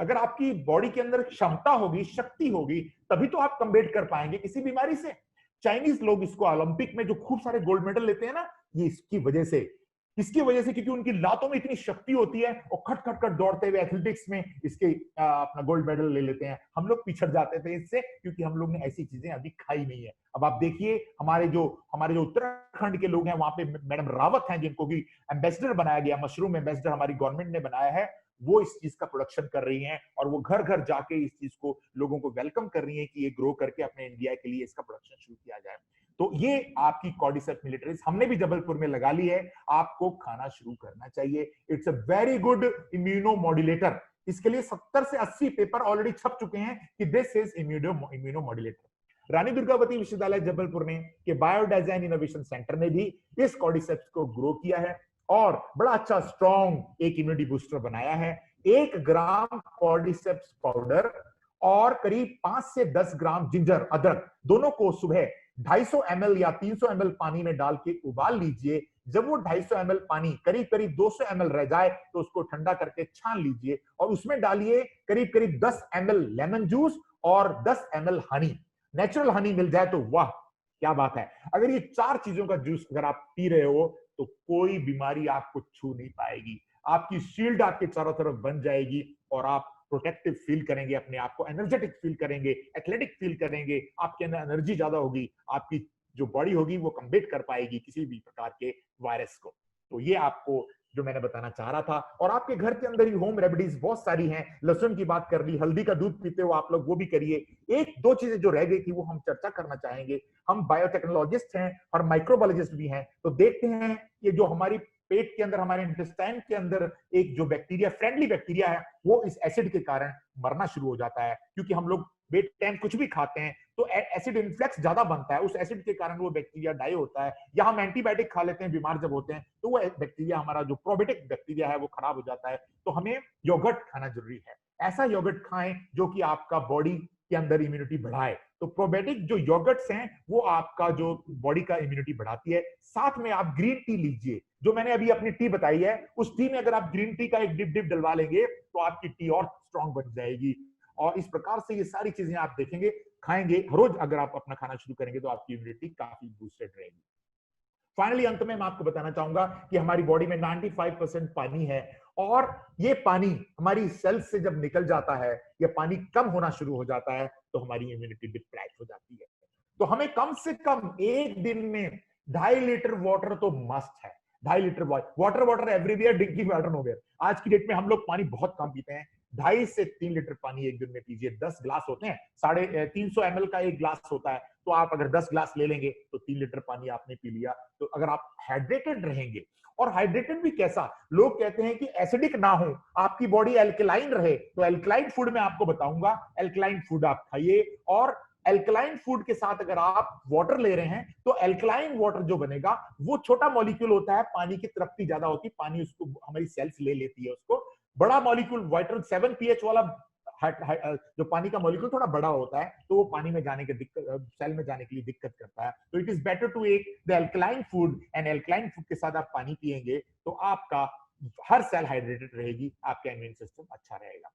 अगर आपकी बॉडी के अंदर क्षमता होगी, शक्ति होगी, तभी तो आप कम्बेट कर पाएंगे किसी बीमारी से। चाइनीज लोग इसको ओलंपिक में जो खूब सारे गोल्ड मेडल लेते हैं ना, ये इसकी वजह से, क्योंकि उनकी लातों में इतनी शक्ति होती है और खट खट खट दौड़ते हुए एथलेटिक्स में इसके अपना गोल्ड मेडल ले लेते हैं। हम लोग पिछड़ जाते थे इससे, क्योंकि हम लोग ने ऐसी चीजें अभी खाई नहीं है। अब आप देखिए हमारे जो उत्तराखंड के लोग हैं, वहां पे मैडम रावत हैं जिनको भी एम्बेसडर बनाया गया, मशरूम एम्बेसडर हमारी गवर्नमेंट ने बनाया है, वो इस चीज का प्रोडक्शन कर रही हैं और वो घर घर जाके इस चीज को लोगों को वेलकम कर रही हैं कि ये ग्रो करके अपने इंडिया के लिए इसका प्रोडक्शन शुरू किया जाए। तो ये आपकी कॉर्डिसेप्स मिलिटरीज हमने भी जबलपुर में लगा ली है, आपको खाना शुरू करना चाहिए। It's a very good immuno modulator. इसके लिए 70 से 80 पेपर ऑलरेडी छप चुके हैं कि this is immuno modulator. Rani Durgavati विश्वविद्यालय जबलपुर ने के बायोडिजाइन इनोवेशन सेंटर ने भी इस कॉर्डिसेप्स को ग्रो किया है और बड़ा अच्छा स्ट्रॉन्ग एक इम्यूनिटी बूस्टर बनाया है। 1 ग्राम कॉर्डिसेप्स पाउडर और करीब 5 से 10 ग्राम जिंजर अदरक, दोनों को सुबह 250 ml या 300 ml पानी में डाल के उबाल लीजिए। जब वो 250 ml पानी करीब करीब 200 ml रह जाए तो उसको ठंडा करके छान लीजिए और उसमें डालिए करीब करीब 10 ml लेमन जूस और 10 ml हनी। नेचुरल हनी मिल जाए तो वाह क्या बात है। अगर ये 4 चीजों का जूस अगर आप पी रहे हो तो कोई बीमारी आपको छू नहीं पाएगी। आपकी शील्ड आपके चारों तरफ बन जाएगी और आप प्रोटेक्टिव फील करेंगे, अपने आप को एनर्जेटिक फील करेंगे, एथलेटिक फील करेंगे, आपके अंदर एनर्जी ज्यादा होगी, आपकी जो बॉडी होगी वो कम्बेट कर पाएगी किसी भी प्रकार के वायरस को। तो ये आपको जो मैंने बताना चाह रहा था। और आपके घर के अंदर ही होम रेमेडीज बहुत सारी हैं। लहसुन की बात कर ली, हल्दी का दूध पीते हो आप लोग, वो भी करिए। 1-2 चीजें जो रह गई थी वो हम चर्चा करना चाहेंगे। हम बायोटेक्नोलॉजिस्ट हैं और माइक्रोबायोलॉजिस्ट भी हैं, तो देखते हैं ये जो हमारी पेट के अंदर, हमारे इंटेस्टाइन के अंदर एक जो बैक्टीरिया, फ्रेंडली बैक्टीरिया है, वो इस एसिड के कारण मरना शुरू हो जाता है। क्योंकि हम लोग बेड टाइम कुछ भी खाते हैं तो एसिड इन्फ्लक्स ज्यादा बनता है, उस एसिड के कारण वो बैक्टीरिया डाई होता है। या हम एंटीबायोटिक खा लेते हैं बीमार जब होते हैं तो वो बैक्टीरिया, हमारा जो प्रोबायोटिक बैक्टीरिया है, वो खराब हो जाता है। तो हमें योगर्ट खाना जरूरी है। ऐसा योगर्ट खाएं जो कि आपका बॉडी के अंदर इम्यूनिटी बढ़ाए। तो प्रोबायोटिक जो योगर्ट्स हैं वो आपका जो बॉडी का इम्यूनिटी बढ़ाती है। साथ में आप ग्रीन टी लीजिए, जो मैंने अभी अपनी टी बताई है, उस टी में अगर आप ग्रीन टी का एक डिप डलवा लेंगे तो आपकी टी और स्ट्रांग बन जाएगी। और इस प्रकार से ये सारी चीजें आप देखेंगे, खाएंगे हर रोज, अगर आप अपना खाना शुरू करेंगे तो आपकी इम्यूनिटी काफी बूस्टेड रहेगी। फाइनली अंत में मैं आपको बताना चाहूंगा कि हमारी बॉडी में 95% पानी है और ये पानी हमारी सेल्स से जब निकल जाता है, ये पानी कम होना शुरू हो जाता है तो हमारी इम्यूनिटी डिप्रेस हो जाती है। तो हमें कम से कम एक दिन में 2.5 लीटर वाटर तो मस्ट है। 2.5 litre water everywhere, drinking water nowhere. आज की डेट में हम लोग पानी बहुत कम पीते हैं। 2.5 से 3 लीटर पानी एक दिन में पीजिए। 10 ग्लास होते हैं, 350 ml का एक ग्लास होता है, तो आप अगर 10 ग्लास ले लेंगे तो 3 लीटर पानी आपने पी लिया। तो अगर आप हाइड्रेटेड रहेंगे, और हाइड्रेटेड भी कैसा, लोग कहते हैं कि एसिडिक ना हो, आपकी बॉडी एल्कलाइन रहे, तो एल्कलाइन फूड मैं आपको बताऊंगा। एल्कलाइन फूड आप खाइए, और एल्कलाइन फूड के साथ अगर आप वाटर ले रहे हैं तो एल्कलाइन वाटर जो बनेगा वो छोटा मॉलिक्यूल होता है, पानी की तृप्ति ज्यादा होती है, पानी उसको हमारी सेल्स ले लेती है उसको। बड़ा मॉलिक्यूल वाटर 7 pH वाला जो पानी का मॉलिक्यूल थोड़ा बड़ा होता है, तो वो पानी में जाने के दिक्कत, सेल में जाने के लिए दिक्कत करता है। तो it is better to take the alkaline food, and alkaline food के साथ आप पानी पिएंगे तो आपका हर सेल हाइड्रेटेड रहेगी, आपका इम्यून सिस्टम अच्छा रहेगा।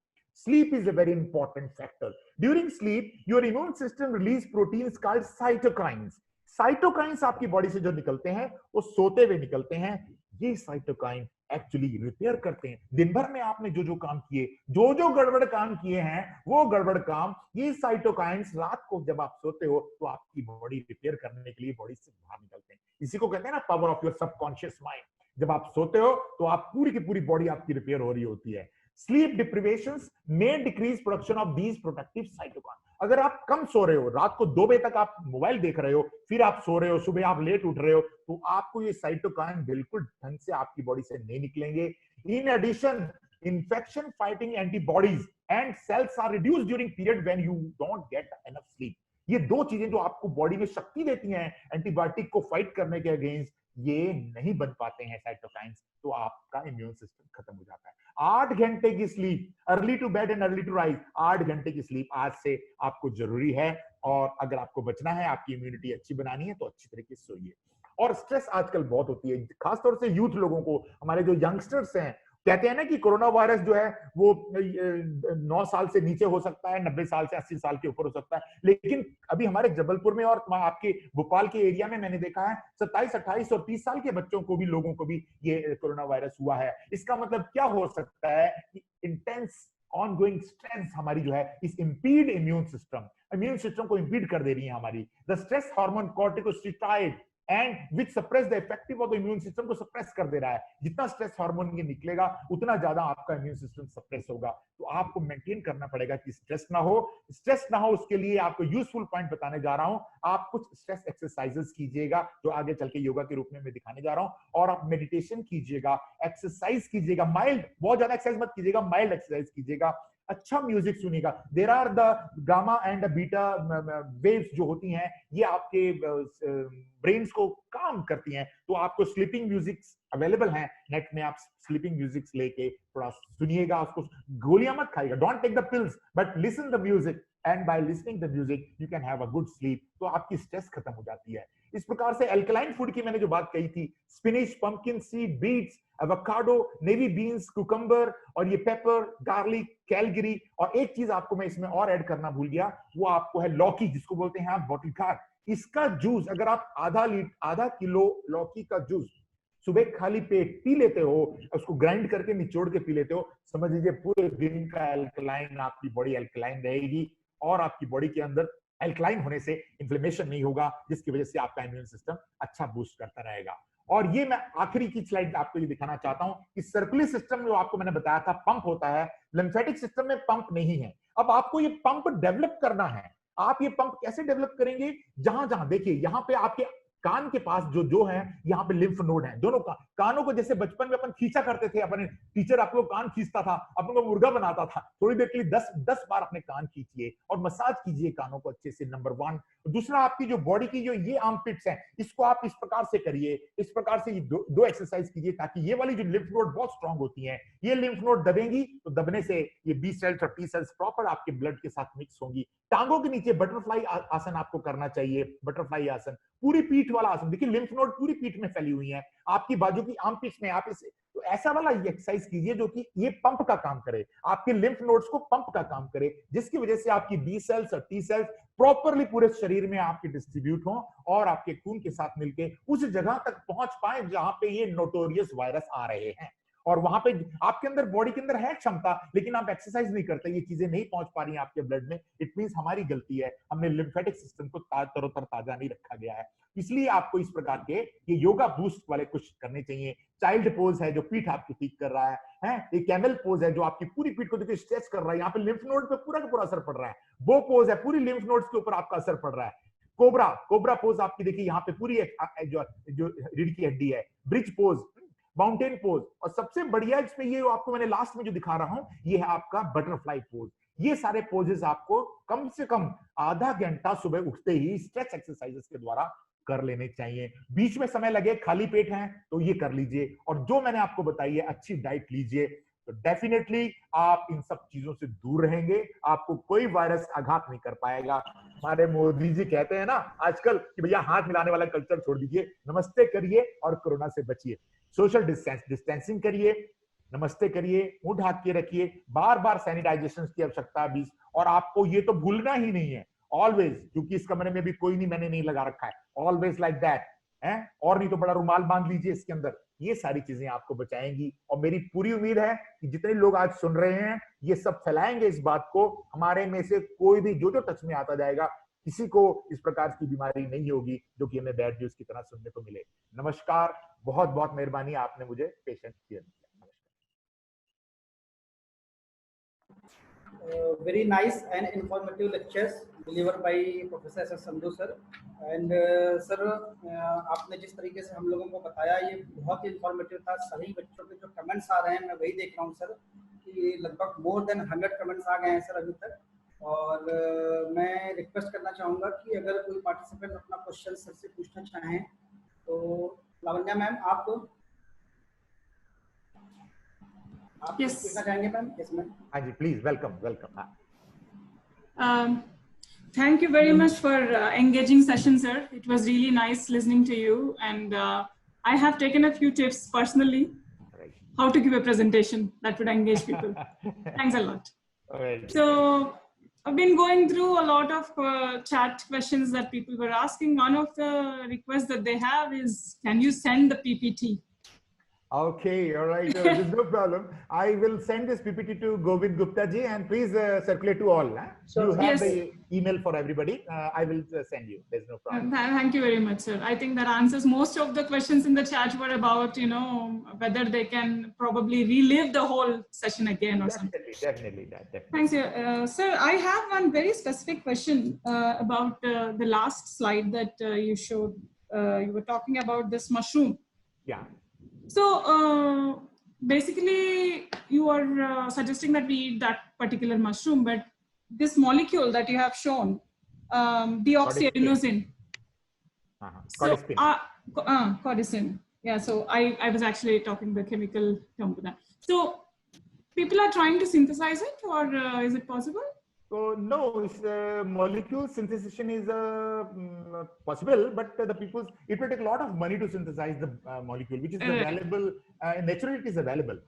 Sleep is a very important factor. During sleep, your immune system releases proteins called cytokines. Cytokines आपकी बॉडी से जो निकलते हैं वो सोते हुए निकलते हैं। ये साइटोकाइन एक्चुअली रिपेयर करते हैं। दिन भर में आपने जो जो काम किए, जो जो गड़बड़ काम किए हैं, वो गड़बड़ काम ये साइटोकाइंस रात को जब आप सोते हो तो आपकी बॉडी रिपेयर करने के लिए बॉडी से बाहर निकलते हैं। इसी को कहते हैं ना power of your subconscious mind. जब आप सोते हो तो आप पूरी की पूरी बॉडी आपकी रिपेयर हो रही होती है। Sleep deprivations may decrease production of these protective cytokine. अगर आप कम सो रहे हो, रात को 2 बजे तक आप मोबाइल देख रहे हो, फिर आप सो रहे हो, सुबह आप लेट उठ रहे हो, तो आपको ये साइटोकाइन बिल्कुल ढंग से आपकी बॉडी से नहीं निकलेंगे। In addition, infection fighting antibodies and cells are reduced during period when you don't get enough sleep. ये दो चीजें जो आपको बॉडी में शक्ति देती हैं एंटीबायोटिक को फाइट करने के अगेंस्ट, ये नहीं बन पाते हैं साइटोकाइंस, तो आपका इम्यून सिस्टम खत्म हो जाता है। 8 घंटे की sleep, early to bed and early to rise, 8 घंटे की स्लीप आज से आपको जरूरी है। और अगर आपको बचना है, आपकी इम्यूनिटी अच्छी बनानी है, तो अच्छी तरीके से सोइए। और स्ट्रेस आजकल बहुत होती है, खासतौर से यूथ लोगों को, हमारे जो यंगस्टर्स हैं, कहते हैं ना कि कोरोना वायरस जो है वो 9 साल से नीचे हो सकता है, 90 साल से 80 साल के ऊपर हो सकता है, लेकिन अभी हमारे जबलपुर में और आपके भोपाल के एरिया में मैंने देखा है 27, 28 और 30 साल के बच्चों को भी, लोगों को भी ये कोरोना वायरस हुआ है। इसका मतलब क्या हो सकता है कि इंटेंस ऑनगोइंग स्ट्रेस हमारी जो है इस इंपीड इम्यून सिस्टम को इंपीड कर दे रही है हमारी। The stress hormone corticosteroid and which suppress the effective of the immune system को सप्रेस कर दे रहा है। जितना स्ट्रेस हार्मोन ये निकलेगा उतना ज्यादा आपका इम्यून सिस्टम सप्रेस होगा। तो आपको मेंटेन करना पड़ेगा कि स्ट्रेस ना हो। उसके लिए आपको यूजफुल पॉइंट बताने जा रहा हूं। आप कुछ स्ट्रेस एक्सरसाइजेस कीजिएगा जो आगे चल के योगा के रूप में मैं दिखाने जा रहा हूं, और आप मेडिटेशन कीजिएगा, एक्सरसाइज कीजिएगा, माइल्ड, बहुत ज्यादा एक्सरसाइज मत कीजिएगा, माइल्ड एक्सरसाइज कीजिएगा, अच्छा म्यूजिक सुनिएगा। There are the gamma and beta waves जो होती हैं, ये आपके ब्रेन्स को काम करती हैं, तो आपको स्लीपिंग म्यूजिक अवेलेबल हैं नेट में, आप स्लीपिंग म्यूजिक लेके थोड़ा सुनिएगा, उसको गोलियां मत खाइएगा, don't take the pills but listen the music, and by listening the music you can have a good sleep. तो आपकी स्ट्रेस खत्म हो जाती है। इस प्रकार से एल्कलाइन फूड की मैंने जो बात कही थी, spinach, pumpkin seed, beets, avocado, navy beans, cucumber, और ये पेपर, गार्लिक, कैलगरी, और एक चीज आपको मैं इसमें और ऐड करना भूल गया, वो आपको है लौकी, जिसको बोलते हैं आप बॉटल खार। इसका जूस अगर आप आधा किलो लौकी का जूस सुबह खाली पेट पी लेते हो, उसको ग्राइंड करके निचोड़ के पी लेते हो, समझ लीजिए पूरे दिन का एल्कलाइन, आपकी बॉडी एल्कलाइन रहेगी, और आपकी बॉडी के अंदर एल्कलाइन होने से इन्फ्लेमेशन नहीं होगा, जिसकी वजह से आपका इम्यून सिस्टम अच्छा बूस्ट करता रहेगा। और ये मैं आखिरी की स्लाइड आपको ये दिखाना चाहता हूं कि सर्कुलर सिस्टम जो आपको मैंने बताया था पंप होता है, लिम्फेटिक सिस्टम में पंप नहीं है। अब आपको ये पंप डेवलप करना है। आप ये पंप कैसे डेवलप करेंगे? जहां जहां देखिए, यहाँ पे आपके कान के पास जो है, यहाँ पे लिम्फ नोड है, दोनों कानों को जैसे बचपन में अपन खींचा करते थे, अपने टीचर आपको कान खींचता था, अपन को मुर्गा बनाता था, थोड़ी देर के लिए 10 बार अपने कान खींचिए और मसाज कीजिए कानों को अच्छे से, नंबर 1। दूसरा, आपकी जो बॉडी की जो ये आर्मपिट्स हैं, इसको आप इस प्रकार से करिए, इस प्रकार से दो एक्सरसाइज कीजिए, ताकि ये वाली जो लिम्फ नोड बहुत स्ट्रांग होती है, ये लिम्फ नोड दबेंगी, तो दबने से ये बी सेल्स और टी सेल्स प्रॉपर आपके ब्लड के साथ मिक्स होंगी। टांगों के नीचे बटरफ्लाई आसन आपको करना चाहिए, बटरफ्लाई आसन, पूरी पीठ वाला आसन। देखिए लिम्फ नोड पूरी पीठ में फैली हुई है, आपकी बाजू की आर्मपिट्स में, आप इसे तो ऐसा वाला एक्सरसाइज कीजिए जो कि ये पंप का काम करे, आपके लिम्फ नोड्स को पंप का काम करे, जिसकी वजह से आपकी बी सेल्स और टी सेल्स प्रॉपरली पूरे शरीर में आपके डिस्ट्रीब्यूट हो, और आपके खून के साथ मिलके उस जगह तक पहुंच पाए जहां पे ये नोटोरियस वायरस आ रहे हैं। और वहां पे आपके अंदर, बॉडी के अंदर है क्षमता, लेकिन आप एक्सरसाइज नहीं करते, ये चीजें नहीं पहुंच पा रही हैं आपके ब्लड में। इट मींस हमारी गलती है, हमने लिम्फेटिक सिस्टम को तरोतर ताजा नहीं रखा गया है। इसलिए आपको इस प्रकार के ये योगा बूस्ट वाले कुछ करने चाहिए। चाइल्ड पोज है जो पीठ आपकी ठीक कर रहा है, ये कैमल पोज है जो आपकी पूरी पीठ को देखिए स्ट्रेच कर रहा है, यहाँ पे लिम्फ नोड पे पूरा का पूरा असर पड़ रहा है। बो पोज है, पूरी लिम्फ नोड्स के ऊपर आपका असर पड़ रहा है। कोबरा पोज आपकी देखिए यहाँ पे पूरी जो रीढ़ की हड्डी है। ब्रिज पोज, माउंटेन पोज, और सबसे बढ़िया इसमें ये आपको मैंने लास्ट में जो दिखा रहा हूं, ये है आपका बटरफ्लाई पोज। ये सारे पोजेस आपको कम से कम आधा घंटा सुबह उठते ही स्ट्रेच एक्सरसाइजेस के द्वारा कर लेने चाहिए। बीच में समय लगे, खाली पेट है तो ये कर लीजिए, और जो मैंने आपको बताई है अच्छी डाइट लीजिए, तो डेफिनेटली आप इन सब चीजों से दूर रहेंगे, आपको कोई वायरस आघात नहीं कर पाएगा। हमारे मोदी जी कहते हैं ना आजकल कि भैया हाथ मिलाने वाला कल्चर छोड़ दीजिए, नमस्ते करिए और कोरोना से बचिए। सोशल डिस्टेंसिंग करिए, नमस्ते करिए, मुंह ढाक के रखिए, बार बार सैनिटाइजेशन की आवश्यकता है। और आपको ये तो भूलना ही नहीं है ऑलवेज, क्योंकि इस कमरे में भी कोई नहीं, मैंने नहीं लगा रखा है, ऑलवेज लाइक दैट है, और नहीं तो बड़ा रुमाल बांध लीजिए इसके अंदर। ये सारी चीजें आपको बचाएंगी, और मेरी पूरी उम्मीद है कि जितने लोग आज सुन रहे हैं ये सब फैलाएंगे इस बात को। हमारे में से कोई भी जो जो टच में आता जाएगा, किसी को इस प्रकार की बीमारी नहीं होगी जो कि हमें बैड न्यूज की तरह सुनने को मिले। नमस्कार, बहुत बहुत मेहरबानी, आपने मुझे पेशेंट किया।
Very nice and informative lectures delivered by Professor S. Sandhu sir. And sir, आपने जिस तरीके से हम लोगों को बताया ये बहुत ही इंफॉर्मेटिव था। सभी बच्चों के जो कमेंट्स आ रहे हैं मैं वही देख रहा हूँ सर कि लगभग मोर देन 100 कमेंट्स आ गए हैं सर अभी तक। और मैं रिक्वेस्ट करना चाहूँगा कि अगर कोई पार्टिसिपेंट अपना क्वेश्चन सर से पूछना चाहें तो लावण्या मैम आप
Yes.
पूछना चाहेंगे मैम? Yes ma'am.
हाँ जी, please, welcome welcome.
Thank you very much for engaging session, sir. It was really nice listening to you, and I have taken a few tips personally how to give a presentation that would engage people. Thanks a lot. So I've been going through a lot of chat questions that people were asking. One of the requests that they have is, can you send the PPT?
Okay, all right, there's no problem. I will send this PPT to Govind Gupta ji, and please circulate to all. So you have
yes.
the email for everybody. I will send you. There's no problem.
Thank you very much, sir. I think that answers most of the questions in the chat were about, you know, whether they can probably relive the whole session again or something.
Definitely.
Thanks, sir. I have one very specific question about the last slide that you showed. You were talking about this mushroom.
Yeah.
So basically you are suggesting that we eat that particular mushroom, but this molecule that you have shown, deoxyadenosine. Cordyceps. Yeah, so I was actually talking the chemical term for that. So people are trying to synthesize it, or is it possible?
So no, molecule synthesization is possible, but it will take a lot of money to synthesize the molecule, which is available. Naturally, it is available.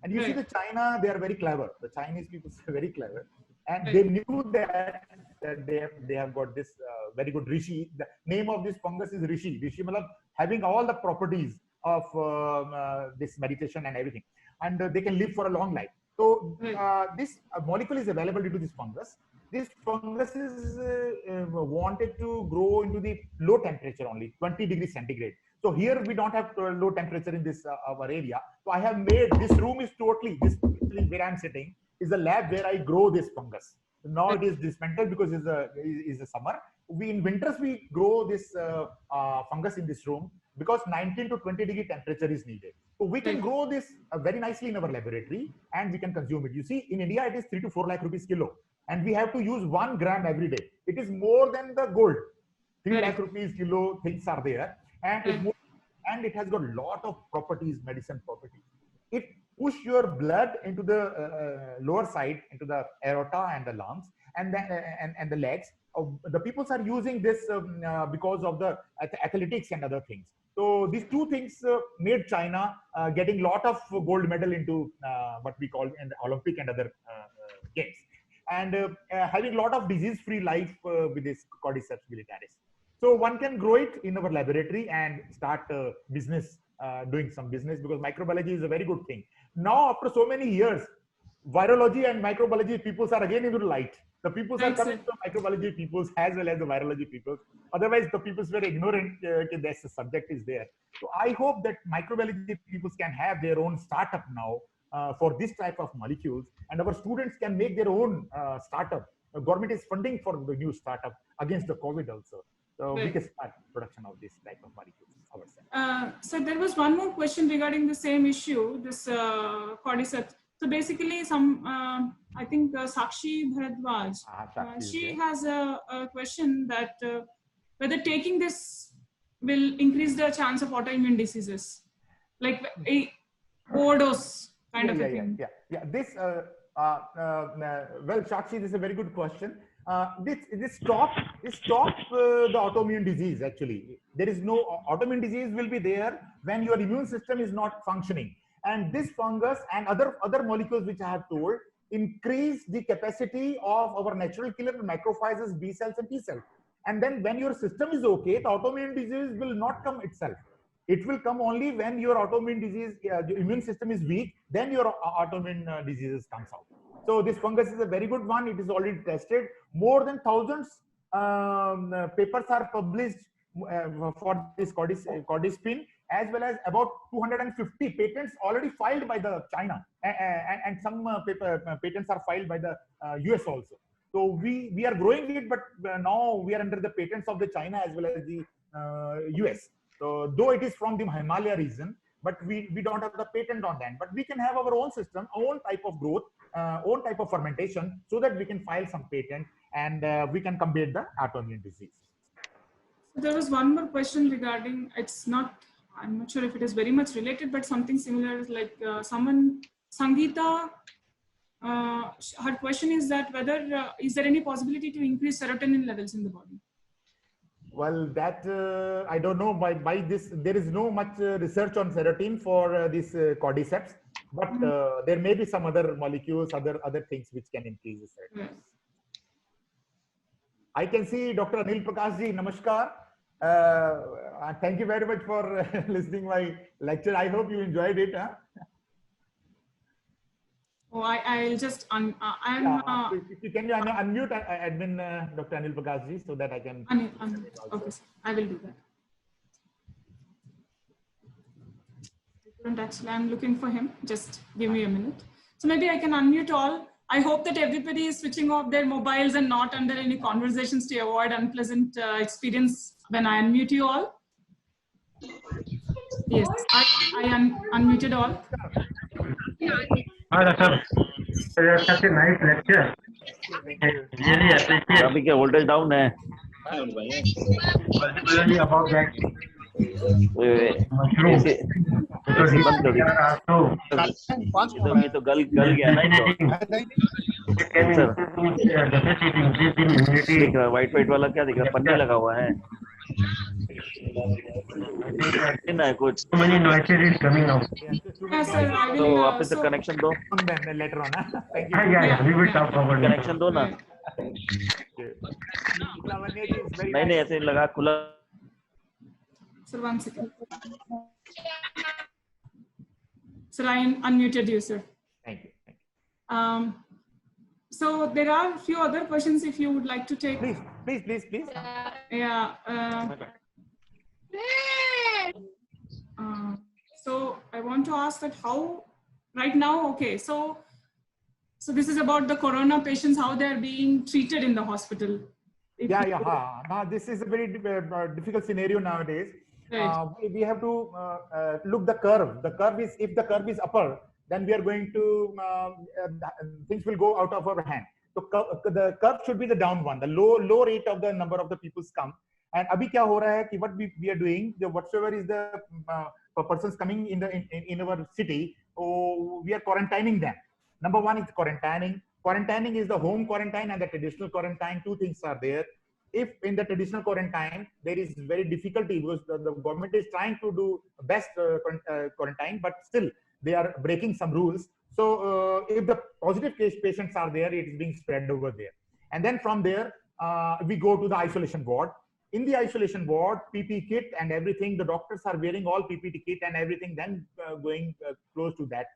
And you see the China, they are very clever. The Chinese people are very clever. And they knew that they have got this very good Rishi. The name of this fungus is Rishi. Rishi means having all the properties of this meditation and everything. And they can live for a long life. So this molecule is available due to this fungus. This fungus is wanted to grow into the low temperature only, 20 degrees centigrade. So here we don't have low temperature in this our area. So I have made, this room is totally, this where I'm sitting is a lab where I grow this fungus. Now it is dismantled because it's a summer. In winters we grow this fungus in this room because 19 to 20 degree temperature is needed. So we can grow this very nicely in our laboratory and we can consume it. You see, in India it is 3 to 4 lakh rupees kilo, and we have to use 1 gram every day. It is more than the gold. 3 lakh rupees kilo things are there, and it has got a lot of properties, medicine properties. It push your blood into the lower side, into the aorta and the lungs and the legs. The people are using this because of the athletics and other things. So these two things made China getting lot of gold medal into what we call in the Olympic and other games, and having a lot of disease-free life with this Cordyceps militaris. So one can grow it in our laboratory and start business, doing some business, because microbiology is a very good thing. Now, after so many years, virology and microbiology peoples are again into light. The peoples are coming from microbiology peoples as well as the virology peoples. Otherwise, the peoples were ignorant that the subject is there. So I hope that microbiology peoples can have their own startup now for this type of molecules, and our students can make their own startup. The government is funding for the new startup against the COVID also. So we can start production of this type of molecules ourselves.
So there was one more question regarding the same issue, this Cordyceps. So basically, I think Sakshi Bharadwaj, she has a question that whether taking this will increase the chance of autoimmune diseases, like a overdose kind of a thing.
Yeah. This, well, Sakshi, this is a very good question. This stop the autoimmune disease. Actually, there is no autoimmune disease will be there when your immune system is not functioning. And this fungus and other molecules which I have told increase the capacity of our natural killer macrophages, B cells and T cells. And then when your system is okay, the autoimmune disease will not come itself. It will come only when your autoimmune disease, the immune system is weak, then your autoimmune diseases comes out. So this fungus is a very good one. It is already tested. More than thousands papers are published for this cordyceps, as well as about 250 patents already filed by the China, and some patents are filed by the US also. So we are growing it, but now we are under the patents of the China as well as the US. So though it is from the Himalaya region, but we don't have the patent on that. But we can have our own system, own type of growth, own type of fermentation, so that we can file some patent and we can combat the autoimmune disease.
There was one more question regarding, I'm not sure if it is very much related, but something similar, like Sangeeta, her question is that whether, is there any possibility to increase serotonin levels in the body?
Well, that I don't know. By this, there is no much research on serotonin for this cordyceps, but there may be some other molecules, other things which can increase the serotonin. I can see Dr. Anil Prakash ji, namaskar. Thank you very much for listening my lecture. I hope you enjoyed it. Huh?
Oh, I'll just,
can you unmute admin Dr. Anil Prakash ji, so that I can.
Okay, sir. I will do that. Actually, I'm looking for him. Just give me a minute. So maybe I can unmute all. I hope that everybody is switching off their mobiles and not under any conversations to avoid unpleasant experience when I unmute you all. Yes, I unmuted all.
Hi, Doctor. Such a nice lecture. Really appreciate.
अभी क्या voltage down है?
Particularly about that mushroom. Because here are also
ये तो गल गया ना
it can definitely increase in immunity.
दिख रहा है white वाला क्या दिख रहा है? पन्नी लगा हुआ है ना कुछ.
So many new acids coming now.
Yes, sir. I
तो
will.
वापस से connection दो.
Later on. Thank you.
Yeah, we will talk about it.
Connection दो ना. नहीं ऐसे ही लगा खुला.
Sir, 1 second. Sir, I unmuted you, sir.
Thank you.
So there are a few other questions if you would like to take.
Please.
Yeah. So I want to ask that how right now, okay, so this is about the corona patients, how they're being treated in the hospital.
Now this is a very difficult scenario nowadays.
Right.
We have to look the curve. The curve is, if the curve is upper, then we are going to things will go out of our hand. So the curve should be the down one. The low rate of the number of the people come. And अभी क्या हो रहा है कि what we are doing, whatsoever is the persons coming in our city, we are quarantining them. Number one is quarantining. Quarantining is the home quarantine and the traditional quarantine. Two things are there. If in the traditional quarantine there is very difficulty because the government is trying to do best quarantine, but still they are breaking some rules. So if the positive case patients are there, it is being spread over there. And then from there, we go to the isolation ward. In the isolation ward, PPE kit and everything, the doctors are wearing all PPE kit and everything, then going close to that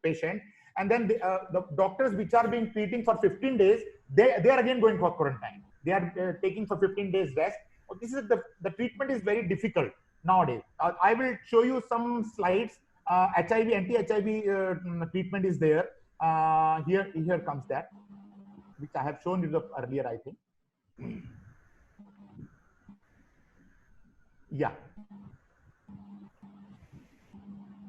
patient. And then the doctors which are being treating for 15 days, they are again going for quarantine. They are taking for 15 days rest. This is the treatment is very difficult nowadays. I will show you some slides. HIV, anti-HIV treatment is there. Here comes that, which I have shown you earlier, I think. Yeah.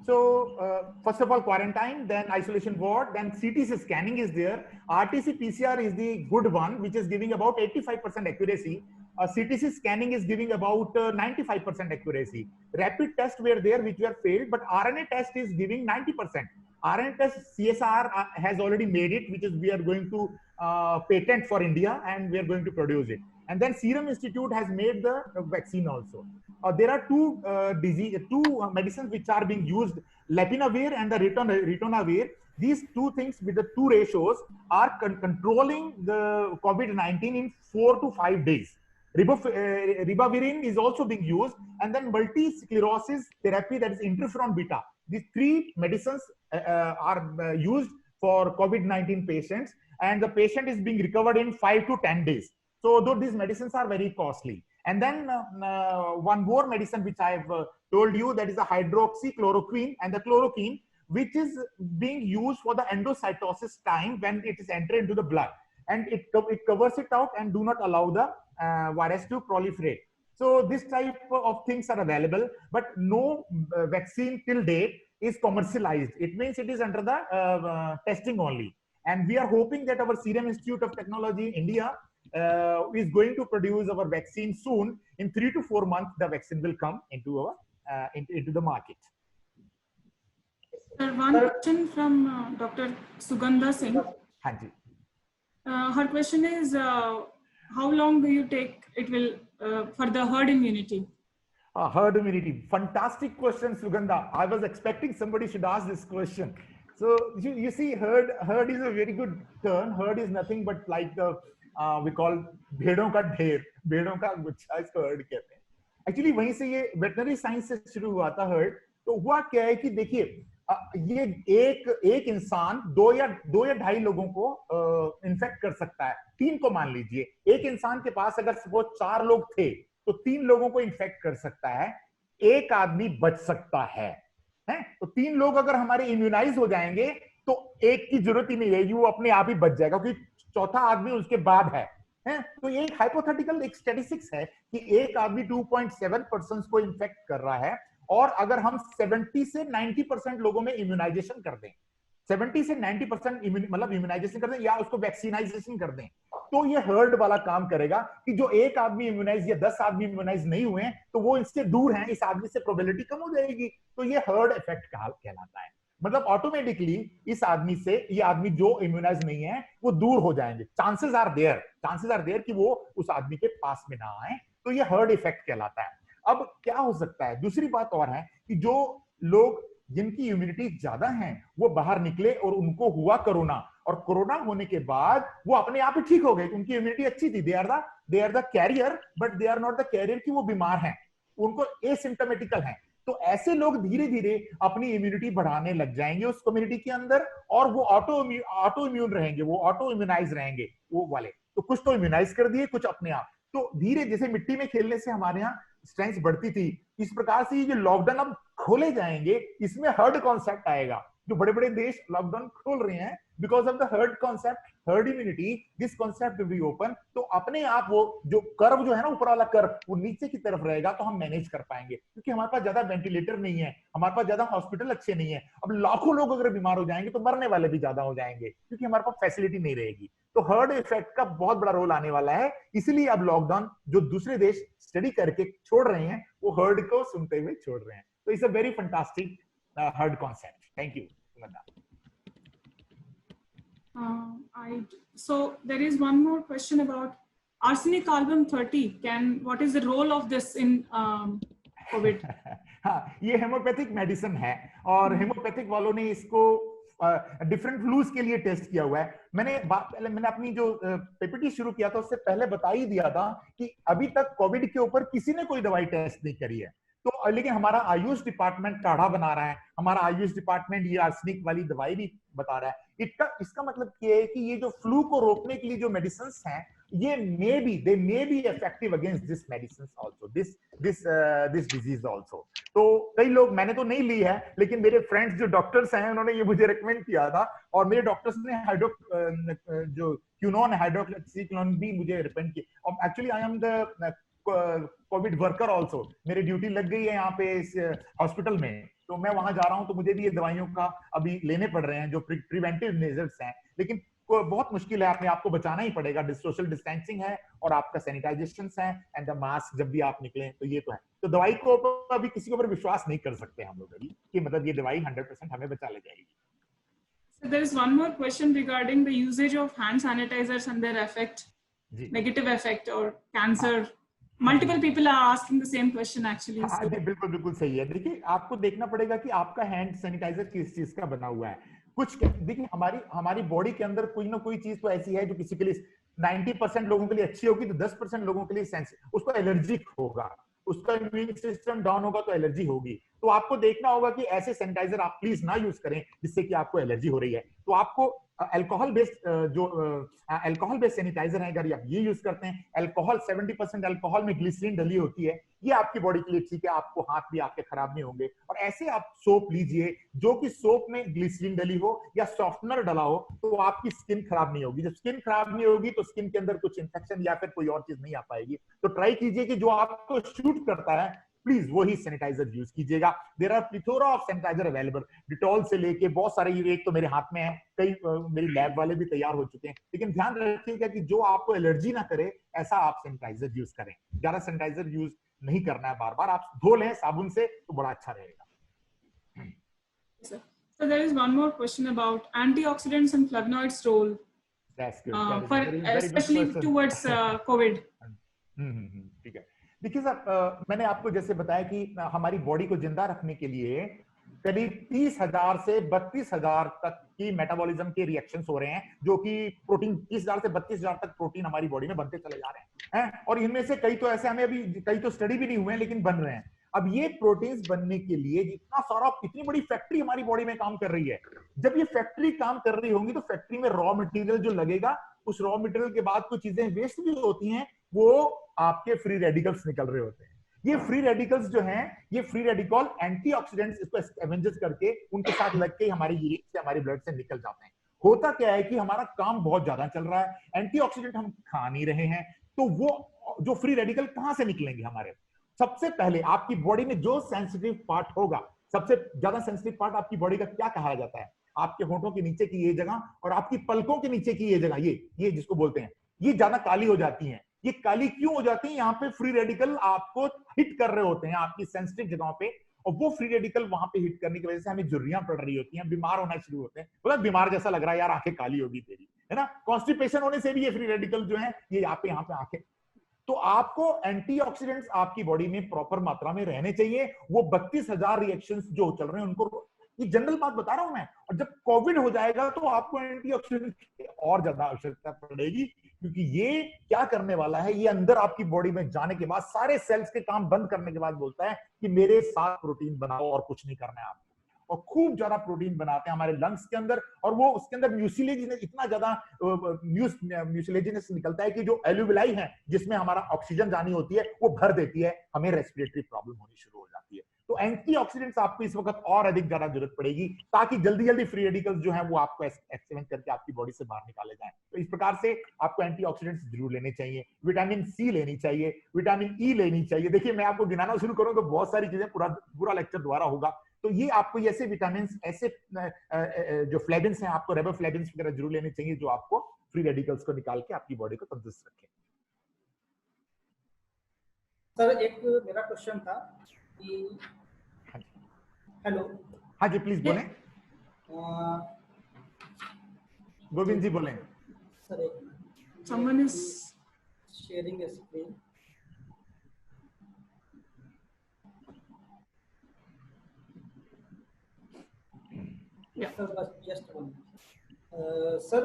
So first of all, quarantine, then isolation ward, then CT scanning is there. RT-PCR is the good one, which is giving about 85% accuracy. CTC scanning is giving about 95% accuracy. Rapid tests were there, which were failed, but RNA test is giving 90%. RNA test CSR has already made it, which is we are going to patent for India, and we are going to produce it. And then Serum Institute has made the vaccine also. There are two medicines which are being used, Lopinavir and the ritonavir. These two things with the two ratios are controlling the COVID-19 in 4 to 5 days. Ribavirin is also being used, and then multisclerosis therapy, that is interferon beta. These three medicines are used for COVID-19 patients, and the patient is being recovered in 5 to 10 days. So though these medicines are very costly. And then one more medicine which I have told you, that is the hydroxychloroquine and the chloroquine, which is being used for the endocytosis time when it is entered into the blood, and it covers it out and do not allow the virus to proliferate. So this type of things are available, but no vaccine till date is commercialized. It means it is under the testing only. And we are hoping that our Serum Institute of Technology in India is going to produce our vaccine soon. In 3 to 4 months, the vaccine will come into our into the market.
Sir, one question from Dr. Sugandha Singh.
Hanji.
Her question is, how long do you take it will for the herd immunity?
Herd immunity. Fantastic question, Sugandha. I was expecting somebody should ask this question. So you see, herd is a very good term. Herd is nothing but like the we call भेड़ों का ढेर, भेड़ों का गुच्छा, इसको herd कहते हैं. Actually वहीं से ये veterinary science से शुरू हुआ था herd. तो हुआ क्या है कि देखिए, ये एक इंसान दो या ढाई लोगों को इन्फेक्ट कर सकता है. 3 को मान लीजिए, एक इंसान के पास अगर सपोज 4 लोग थे तो 3 लोगों को इन्फेक्ट कर सकता है, एक आदमी बच सकता है. तो 3 लोग अगर हमारे इम्यूनाइज हो जाएंगे तो एक की जरूरत ही नहीं रहेगी, वो अपने आप ही बच जाएगा, क्योंकि चौथा आदमी उसके बाद है. तो ये एक हाइपोथेटिकल एक स्टैटिस्टिक्स है कि एक आदमी 2.7% को इन्फेक्ट कर रहा है, और अगर हम 70 से 90% लोगों में इम्यूनाइजेशन कर दें, 70 से 90% मतलब इम्यूनाइजेशन कर दें या उसको वैक्सीनाइजेशन कर दें, तो ये हर्ड वाला काम करेगा कि जो एक आदमी इम्यूनाइज या 10 आदमी इम्यूनाइज नहीं हुए तो वो इससे दूर हैं, इस आदमी से प्रोबेबिलिटी कम हो जाएगी. तो ये हर्ड इफेक्ट कहलाता है. मतलब ऑटोमेटिकली इस आदमी से ये आदमी जो इम्यूनाइज नहीं है वो दूर हो जाएंगे. चांसेस आर देयर कि वो उस आदमी के पास में ना आए. तो ये हर्ड इफेक्ट कहलाता है. अब क्या हो सकता है, दूसरी बात और है कि जो लोग जिनकी इम्यूनिटी ज्यादा है वो बाहर निकले और उनको हुआ कोरोना, और कोरोना होने के बाद वो अपने आप ही ठीक हो गए, उनकी इम्यूनिटी अच्छी थी. They are the carrier, but they are not the carrier कि वो बीमार हैं, उनको एसिम्प्टोमेटिकल हैं. तो ऐसे लोग धीरे धीरे अपनी इम्यूनिटी बढ़ाने लग जाएंगे उस कम्युनिटी के अंदर, और वो ऑटो इम्यून रहेंगे, वो ऑटो इम्यूनाइज रहेंगे वो वाले. तो कुछ तो इम्यूनाइज कर दिए, कुछ अपने आप. तो धीरे, जैसे मिट्टी में खेलने से हमारे यहाँ स्ट्रेंथ बढ़ती थी, इस प्रकार से ये जो लॉकडाउन अब खोले जाएंगे, इसमें हर्ड कॉन्सेप्ट आएगा. जो बड़े बड़े देश लॉकडाउन खोल रहे हैं because of the heard concept, herd immunity, this concept will be open. तो अपने आप वो जो कर्व जो है ना, ऊपर वाला कर्व, वो नीचे की तरफ रहेगा, तो हम मैनेज कर पाएंगे, क्योंकि हमारे पास ज्यादा वेंटिलेटर नहीं है, हमारे पास ज्यादा हॉस्पिटल अच्छे नहीं है. अब लाखों लोग अगर बीमार हो जाएंगे तो मरने वाले भी ज्यादा हो जाएंगे, क्योंकि हमारे पास फैसिलिटी नहीं रहेगी. तो हर्ड इफेक्ट का बहुत बड़ा रोल आने वाला है. इसलिए अब लॉकडाउन जो दूसरे देश स्टडी करके छोड़ रहे हैं, वो हर्ड को सुनते हुए छोड़ रहे हैं. तो it's a very fantastic heard concept. Thank you.
So there is one more question about arsenic carbon 30. What is the role of this in COVID?
हाँ, ये हेमोपैथिक मेडिसिन है, और हेमोपैथिक वालों ने इसको डिफरेंट फ्लूज के लिए टेस्ट किया हुआ है. मैंने अपनी जो पीपीटी शुरू किया था उससे पहले बता ही दिया था कि अभी तक कोविड के ऊपर किसी ने कोई दवाई टेस्ट नहीं करी है. तो लेकिन हमारा आयुष डिपार्टमेंट काढ़ा बना रहा है, हमारा आयुष डिपार्टमेंट ये आर्सेनिक वाली दवाई भी बता रहा है. इसका मतलब ये है कि ये जो फ्लू को रोकने के लिए जो मेडिसिन हैं, ये they may be effective against this medicine also, this disease also. तो कई लोग, मैंने तो नहीं ली है, लेकिन मेरे फ्रेंड्स जो डॉक्टर्स हैं उन्होंने ये मुझे रिकमेंड किया था, और मेरे डॉक्टर्स ने जो क्यूनोन हाइड्रोक्सीक्लोन भी मुझे रिकमेंड किया. और actually I am the Covid worker also, मेरी ड्यूटी लग गई है यहाँ पे इस हॉस्पिटल में, तो मैं वहां जा रहा हूँ, तो मुझे भी ये दवाइयों का अभी लेने पड़ रहे हैं जो प्रिवेंटिव मेजर्स हैं. लेकिन बहुत मुश्किल है, अपने आप को बचाना ही पड़ेगा. सोशल डिस्टेंसिंग है और आपका सैनिटाइजेशन है एंड द मास्क जब भी आप निकलें, तो ये तो है. तो दवाई को अभी किसी के ऊपर विश्वास नहीं कर सकते हम लोग अभी कि मतलब ये दवाई 100% हमें बचा ले जाएगी.
So there is one more question regarding the usage of hand sanitizers and their effect, negative effect or cancer. Multiple people are asking the same question actually.
हाँ, बिल्कुल सही है. देखिए, आपको देखना पड़ेगा कि आपका हैंड सैनिटाइजर किस चीज का बना हुआ है. कुछ देखिए हमारी बॉडी के अंदर कोई ना कोई चीज तो ऐसी है जो किसी के लिए 90% लोगों के लिए अच्छी होगी, तो 10% लोगों के लिए उसको एलर्जिक होगा, उसका इम्यून सिस्टम डाउन होगा तो एलर्जी होगी। तो आपको देखना होगा कि ऐसे सैनिटाइजर आप प्लीज ना यूज करें जिससे कि आपको एलर्जी हो रही है। तो आपको अल्कोहल बेस्ड सैनिटाइजर है, अगर आप ये यूज करते हैं, अल्कोहल 70% अल्कोहल में ग्लिसरीन डली होती है, ये आपकी बॉडी के लिए ठीक है, आपको हाथ भी आपके खराब नहीं होंगे। और ऐसे आप सोप लीजिए जो कि सोप में ग्लिसरीन डली हो या सॉफ्टनर डला हो, तो आपकी स्किन खराब नहीं होगी। जब स्किन खराब नहीं होगी तो स्किन के अंदर कुछ इंफेक्शन या फिर कोई और चीज नहीं आ पाएगी। तो ट्राई कीजिए कि जो आपको शूट करता है प्लीज वही सैनिटाइजर यूज कीजिएगा। There are plethora of sanitiser available, Dettol से लेके बहुत सारे, एक तो मेरे हाथ में है, कई मेरी लैब वाले भी तैयार हो चुके हैं। लेकिन ध्यान रखिएगा कि जो आपको एलर्जी ना करे ऐसा आप सैनिटाइजर यूज करें। ज्यादा सैनिटाइजर यूज नहीं करना है, बार बार आप धो लें साबुन से तो बड़ा अच्छा रहेगा।
So there is one more question about antioxidants and flavonoids role.
That's good.
For especially towards COVID.
ठीक है। देखिए सर, मैंने आपको जैसे बताया कि हमारी बॉडी को जिंदा रखने के लिए करीब 30,000 से 32,000 तक की मेटाबॉलिज्म के रिएक्शंस हो रहे हैं, जो कि प्रोटीन 30,000 से 32,000 तक प्रोटीन हमारी बॉडी में बनते चले जा रहे हैं। और इनमें से कई तो ऐसे, हमें अभी कई तो स्टडी भी नहीं हुए हैं लेकिन बन रहे हैं। अब ये प्रोटीन्स बनने के लिए इतना सारा, इतनी बड़ी फैक्ट्री हमारी बॉडी में काम कर रही है। जब ये फैक्ट्री काम कर रही होंगी तो फैक्ट्री में रॉ मटेरियल जो लगेगा, उस रॉ मटेरियल के बाद कुछ चीजें वेस्ट भी होती हैं, वो आपके फ्री रेडिकल्स निकल रहे होते हैं। ये फ्री रेडिकल्स जो हैं, ये फ्री रेडिकल एंटीऑक्सीडेंट्स इसको स्कैवेंजर्स करके उनके साथ लग के हमारी यूरिन से, हमारी ब्लड से निकल जाते हैं। होता क्या है कि हमारा काम बहुत ज्यादा चल रहा है, एंटीऑक्सीडेंट हम खा नहीं रहे हैं, तो वो जो फ्री रेडिकल कहां से निकलेंगे हमारे? सबसे पहले आपकी बॉडी में जो सेंसिटिव पार्ट होगा, सबसे ज्यादा सेंसिटिव पार्ट आपकी बॉडी का क्या कहा जाता है? आपके होठों के नीचे की ये जगह और आपकी पलकों के नीचे की ये जगह, ये जिसको बोलते हैं, ये ज्यादा काली हो जाती हैं। ये काली क्यों हो जाती है? यहाँ पे फ्री रेडिकल आपको हिट कर रहे होते हैं आपकी सेंसिटिव जगहों पे, और वो फ्री रेडिकल वहां पे हिट करने की वजह से हमें झुर्रियां पड़ रही होती हैं, बीमार होना शुरू होते हैं। मतलब बीमार जैसा लग रहा है यार, आंखें काली होगी तेरी, है ना? कॉन्स्टिपेशन होने से भी ये फ्री रेडिकल जो है ये यहाँ पे आंखें। तो आपको एंटीऑक्सीडेंट्स आपकी बॉडी में प्रॉपर मात्रा में रहने चाहिए। वो 32,000 रिएक्शंस जो चल रहे हैं उनको, ये जनरल बात बता रहा हूं मैं। और जब कोविड हो जाएगा तो आपको एंटीऑक्सीडेंट की और ज्यादा आवश्यकता पड़ेगी, क्योंकि ये क्या करने वाला है, ये अंदर आपकी बॉडी में जाने के बाद, सारे सेल्स के काम बंद करने के बाद बोलता है कि मेरे साथ प्रोटीन बनाओ और कुछ नहीं करना है आपको। और खूब ज्यादा प्रोटीन बनाते हैं हमारे लंग्स के अंदर, और वो उसके अंदर म्यूसिलेजिनस, इतना ज्यादा म्यूसिलेजिनस निकलता है कि जो एल्यूविलाई है जिसमें हमारा ऑक्सीजन जानी होती है वो भर देती है, हमें रेस्पिरेटरी प्रॉब्लम होनी शुरू हो जाती है। तो एंटीऑक्सीडेंट्स आपको इस वक्त और अधिक ज्यादा जरूरत पड़ेगी, ताकि जल्दी जल्दी फ्री रेडिकल्स जो हैं वो आपको एक्सपेंड करके आपकी बॉडी से बाहर निकाले जाएं। तो इस प्रकार से आपको एंटीऑक्सीडेंट्स जरूर लेने चाहिए। विटामिन सी लेनी चाहिए, विटामिन ई लेनी चाहिए। देखिए मैं आपको गिनाना शुरू करूं तो बहुत सारी चीजें, पूरा लेक्चर दोबारा होगा। तो ये आपको ऐसे विटामिन, ऐसे जो फ्लेविन्स हैं, आपको रेबोफ्लेविन्स वगैरह जरूर लेने चाहिए, जो आपको फ्री रेडिकल्स को निकाल के आपकी बॉडी को तंदुरुस्त रखें।
सर एक मेरा क्वेश्चन था कि, हेलो,
हाँ जी प्लीज बोलें। गोविंद जी बोलें।
सर एक
Someone is
sharing screen. Sir बस जस्ट वन। सर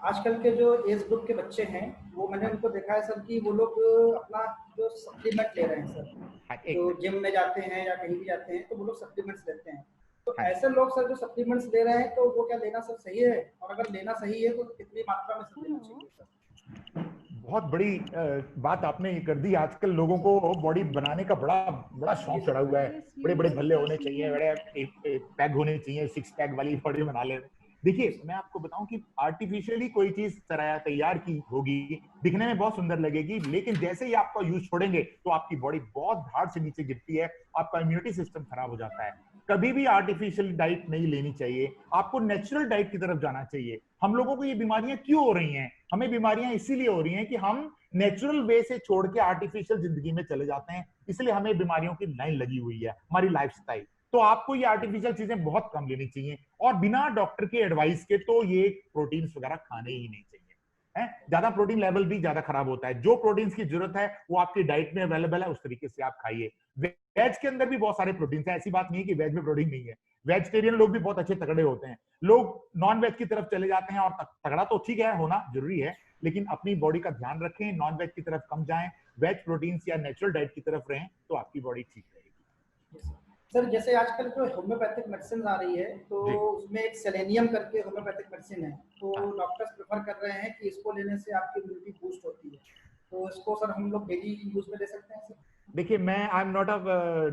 आजकल के जो एज ग्रुप के बच्चे हैं, वो मैंने उनको देखा है सर कि वो लोग अपना जो सप्लीमेंट ले रहे हैं सर, तो जिम में जाते हैं या कहीं भी जाते हैं तो वो लोग सप्लीमेंट्स लेते हैं। तो ऐसे लोग सर जो सप्लीमेंट्स ले रहे हैं, तो वो क्या लेना सर सही है? और अगर लेना सही है तो कितनी मात्रा में सर लेना चाहिए सर?
बहुत बड़ी बात आपने ये कर दी। आजकल लोगों को बॉडी बनाने का बड़ा शौक चढ़ा हुआ है। बड़े बड़े भल्ले होने चाहिए, बड़े पैग होने चाहिए, 6 पैग वाली बॉडी बना ले। देखिए मैं आपको बताऊं कि आर्टिफिशियली कोई चीज तैयार की होगी, दिखने में बहुत सुंदर लगेगी, लेकिन जैसे ही आपका यूज छोड़ेंगे तो आपकी बॉडी बहुत धाड़ से नीचे गिरती है, आपका इम्यूनिटी सिस्टम खराब हो जाता है। कभी भी आर्टिफिशियल डाइट नहीं लेनी चाहिए, आपको नेचुरल डाइट की तरफ जाना चाहिए। हम लोगों को ये बीमारियां क्यों हो रही हैं? हमें बीमारियां इसीलिए हो रही हैं कि हम नेचुरल वे से छोड़ के आर्टिफिशियल जिंदगी में चले जाते हैं, इसलिए हमें बीमारियों की लाइन लगी हुई है, हमारी लाइफस्टाइल। तो आपको ये आर्टिफिशियल चीजें बहुत कम लेनी चाहिए, और बिना डॉक्टर के एडवाइस के तो ये प्रोटीन्स वगैरह खाने ही नहीं चाहिए, है। ज्यादा प्रोटीन लेवल भी ज्यादा खराब होता है। जो प्रोटीन की जरूरत है वो आपकी डाइट में अवेलेबल है, उस तरीके से आप खाइए। वेज के अंदर भी बहुत सारे प्रोटीन है, ऐसी बात नहीं है कि वेज में प्रोटीन नहीं है। वेजिटेरियन लोग भी बहुत अच्छे तगड़े होते हैं। लोग नॉन वेज की तरफ चले जाते हैं, और तगड़ा तो ठीक है, होना जरूरी है, लेकिन अपनी बॉडी का ध्यान रखें, नॉन वेज की तरफ कम जाएं, वेज प्रोटीन या नेचुरल डाइट की तरफ रहें, तो आपकी बॉडी ठीक रहेगी।
सर जैसे आजकल जो होम्योपैथिक मेडिसिन आ रही है, तो उसमें एक सेलेनियम करके होम्योपैथिक मेडिसिन है, तो डॉक्टर्स प्रेफर कर रहे हैं कि इसको लेने से आपकी इम्यूनिटी बूस्ट होती है, तो इसको सर हम लोग डेली यूज में ले सकते हैं सर?
देखिए, मैं I am not a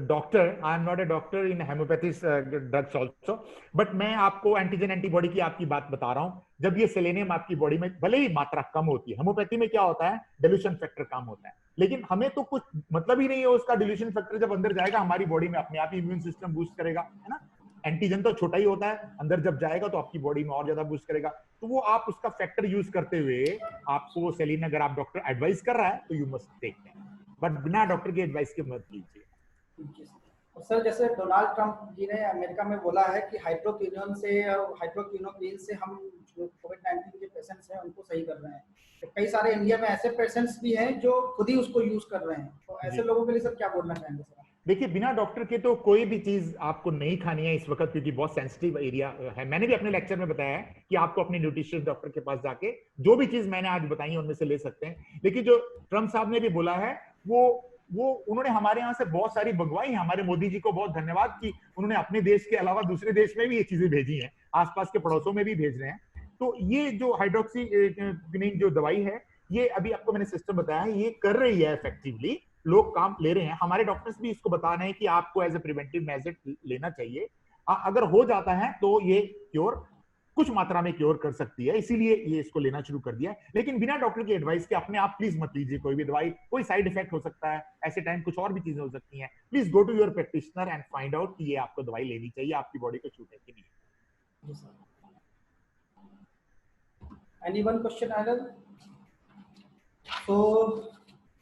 doctor, I am not a doctor in homeopathic drugs also, but मैं आपको एंटीजन एंटीबॉडी की आपकी बात बता रहा हूं। जब ये सेलेनियम आपकी बॉडी में भले ही मात्रा कम होती है, होम्योपैथी में क्या होता है, डिल्यूशन फैक्टर कम होता है, लेकिन हमें तो कुछ मतलब ही नहीं है उसका। डिल्यूशन फैक्टर जब अंदर जाएगा हमारी बॉडी में, अपने आप ही इम्यून सिस्टम बूस्ट करेगा, है ना। एंटीजन तो छोटा ही होता है, अंदर जब जाएगा तो आपकी बॉडी में और ज्यादा बूस्ट करेगा। तो वो आप उसका फैक्टर यूज करते हुए, आपको सेलेनियम अगर आप डॉक्टर एडवाइस कर रहा है तो you must take that, but बिना डॉक्टर की एडवाइस के मत लीजिए।
और सर जैसे डोनाल्ड ट्रंप जी ने अमेरिका में बोला है कि हाइड्रोक्विनोन से हम जो कोविड-19 के पेशेंट्स हैं उनको सही कर रहे हैं, तो कई सारे इंडिया में ऐसे पेशेंट्स भी हैं जो खुद ही उसको यूज कर रहे हैं, तो ऐसे लोगों के लिए सर क्या बोलना चाहेंगे सर?
देखिए, बिना डॉक्टर के तो कोई भी चीज आपको नहीं खानी है इस वक्त, क्योंकि बहुत सेंसिटिव एरिया है। मैंने भी अपने लेक्चर में बताया है कि आपको अपने न्यूट्रिशन डॉक्टर के पास जाके जो भी चीज मैंने आज बताई है उनमें से ले सकते हैं। लेकिन जो ट्रम्प साहब ने भी बोला है, वो उन्होंने हमारे यहाँ से बहुत सारी मंगवाई है। हमारे मोदी जी को बहुत धन्यवाद कि उन्होंने अपने देश के अलावा दूसरे देश में भी ये चीजें भेजी हैं, आसपास के पड़ोसों में भी भेज रहे हैं। तो ये जो हाइड्रोक्सीक्विनोन जो दवाई है, ये अभी आपको मैंने सिस्टम बताया है, ये कर रही है इफेक्टिवली, लोग काम ले रहे हैं। हमारे डॉक्टर्स भी इसको बता रहे हैं कि आपको एज ए प्रिवेंटिव मेजर लेना चाहिए। अगर हो जाता है तो ये क्योर कुछ मात्रा में क्योर कर सकती है, इसीलिए ये इसको लेना शुरू कर दिया। लेकिन बिना डॉक्टर की एडवाइस के अपने आप प्लीज मत लीजिए कोई भी दवाई, कोई साइड इफेक्ट हो सकता है, ऐसे टाइम कुछ और भी चीजें हो सकती हैं। Please go to your practitioner and find out कि ये आपको दवाई लेनी चाहिए, आपकी बॉडी को सूट है कि नहीं।
Anyone question idle? तो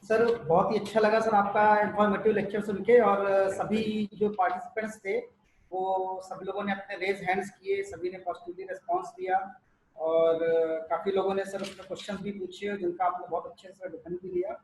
सर बहुत ही अच्छा लगा सर आपका इंफॉर्मेटिव लेक्चर सुन के, और सभी जो पार्टिसिपेंट्स थे वो सब लोगों ने अपने रेज हैंड्स किए, सभी ने पॉजिटिवली रिस्पांस दिया, और काफ़ी लोगों ने सर उसमें क्वेश्चन भी पूछे जिनका आपने बहुत अच्छे से डिफेंड भी दिया।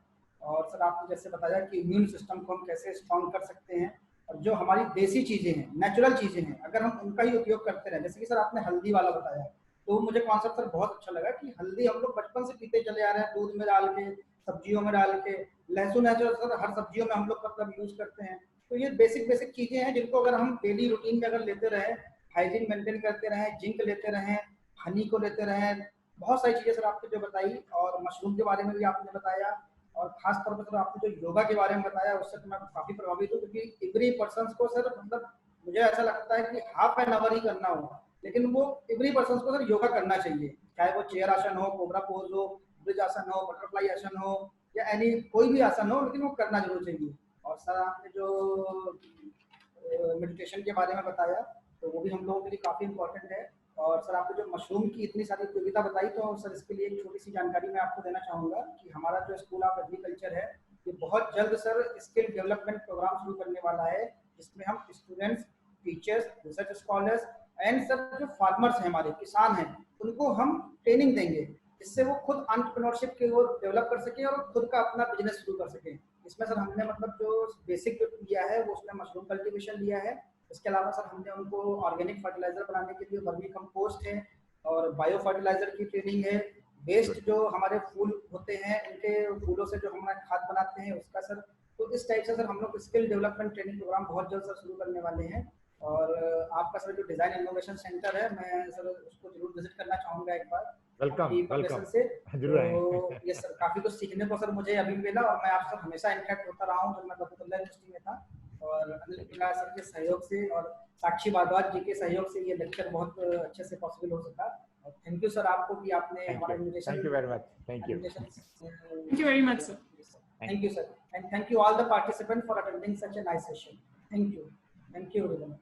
और सर आपने जैसे बताया कि इम्यून सिस्टम को हम कैसे स्ट्रॉन्ग कर सकते हैं, और जो हमारी देसी चीज़ें हैं, नेचुरल चीज़ें हैं, अगर हम उनका ही उपयोग करते रहें, जैसे कि सर आपने हल्दी वाला बताया, तो मुझे कॉन्सेप्ट सर बहुत अच्छा लगा कि हल्दी हम लोग बचपन से पीते चले आ रहे हैं, दूध में डाल के, सब्जियों में डाल के, लहसुन है जो सर हर सब्जियों में हम लोग मतलब यूज करते हैं। तो ये बेसिक चीजें हैं जिनको अगर हम डेली रूटीन में अगर लेते रहें, हाइजीन मेंटेन करते रहें, जिंक लेते रहें, हनी को लेते रहें, बहुत सारी चीजें सर आपने जो बताई, और मशरूम के बारे में भी आपने बताया, और खास तौर पर सर आपने जो योगा के बारे में बताया उससे तो मैं काफी प्रभावित हूँ, क्योंकि एवरी पर्सन को सर मतलब मुझे ऐसा लगता है कि हाफ एन आवर ही करना होगा, लेकिन वो एवरी पर्सन को सर योगा करना चाहिए, चाहे वो चेयर आसन हो, कोबरा पोज हो, ब्रिज आसन हो, बटरफ्लाई आसन हो, या एनी कोई भी आसन हो, लेकिन वो करना जरूर चाहिए। और सर आपने जो मेडिटेशन के बारे में बताया तो वो भी हम लोगों के लिए काफ़ी इंपॉर्टेंट है। और सर आपने जो मशरूम की इतनी सारी उपयोगिता बताई, तो सर इसके लिए एक छोटी सी जानकारी मैं आपको देना चाहूँगा कि हमारा जो स्कूल ऑफ एग्रीकल्चर है, ये बहुत जल्द सर स्किल डेवलपमेंट प्रोग्राम शुरू करने वाला है, जिसमें हम students, teachers, research scholars and sir जो फार्मर्स हैं, हमारे किसान हैं, उनको हम ट्रेनिंग देंगे, जिससे वो खुद एंटरप्रेन्योरशिप की ओर डेवलप कर सके और खुद का अपना बिजनेस शुरू कर सके। इसमें सर हमने मतलब जो बेसिक जो लिया है वो उसमें मशरूम कल्टीवेशन लिया है। इसके अलावा सर हमने उनको ऑर्गेनिक फर्टिलाइजर बनाने के लिए वर्मी कंपोस्ट है और बायो फर्टिलाइजर की ट्रेनिंग है। वेस्ट जो हमारे फूल होते हैं, उनके फूलों से जो हमारे खाद बनाते हैं उसका सर, तो इस टाइप से सर हम लोग स्किल डेवलपमेंट ट्रेनिंग प्रोग्राम बहुत जल्द सर शुरू करने वाले हैं। और आपका सर जो डिजाइन इनोवेशन सेंटर है, मैं सर उसको जरूर विजिट करना चाहूँगा एक बार
वेलकम
से।
जरूर
तो ये सर काफी कुछ सीखने को सर मुझे अभी मिला, और मैं आपसे हमेशा इंटरेक्ट होता रहा हूँ जब मैं बरकतुल्ला यूनिवर्सिटी में था, और अनिल पिंगला सर के सहयोग से और साक्षी भारद्वाज जी के सहयोग से ये लेक्चर बहुत अच्छे से पॉसिबल हो सका। और थैंक यू सर आपको कि आपने हमारा invitation,
thank you very much, thank
you very much sir,
thank you sir, and thank you all the participant for attending such a nice session. Thank you everyone.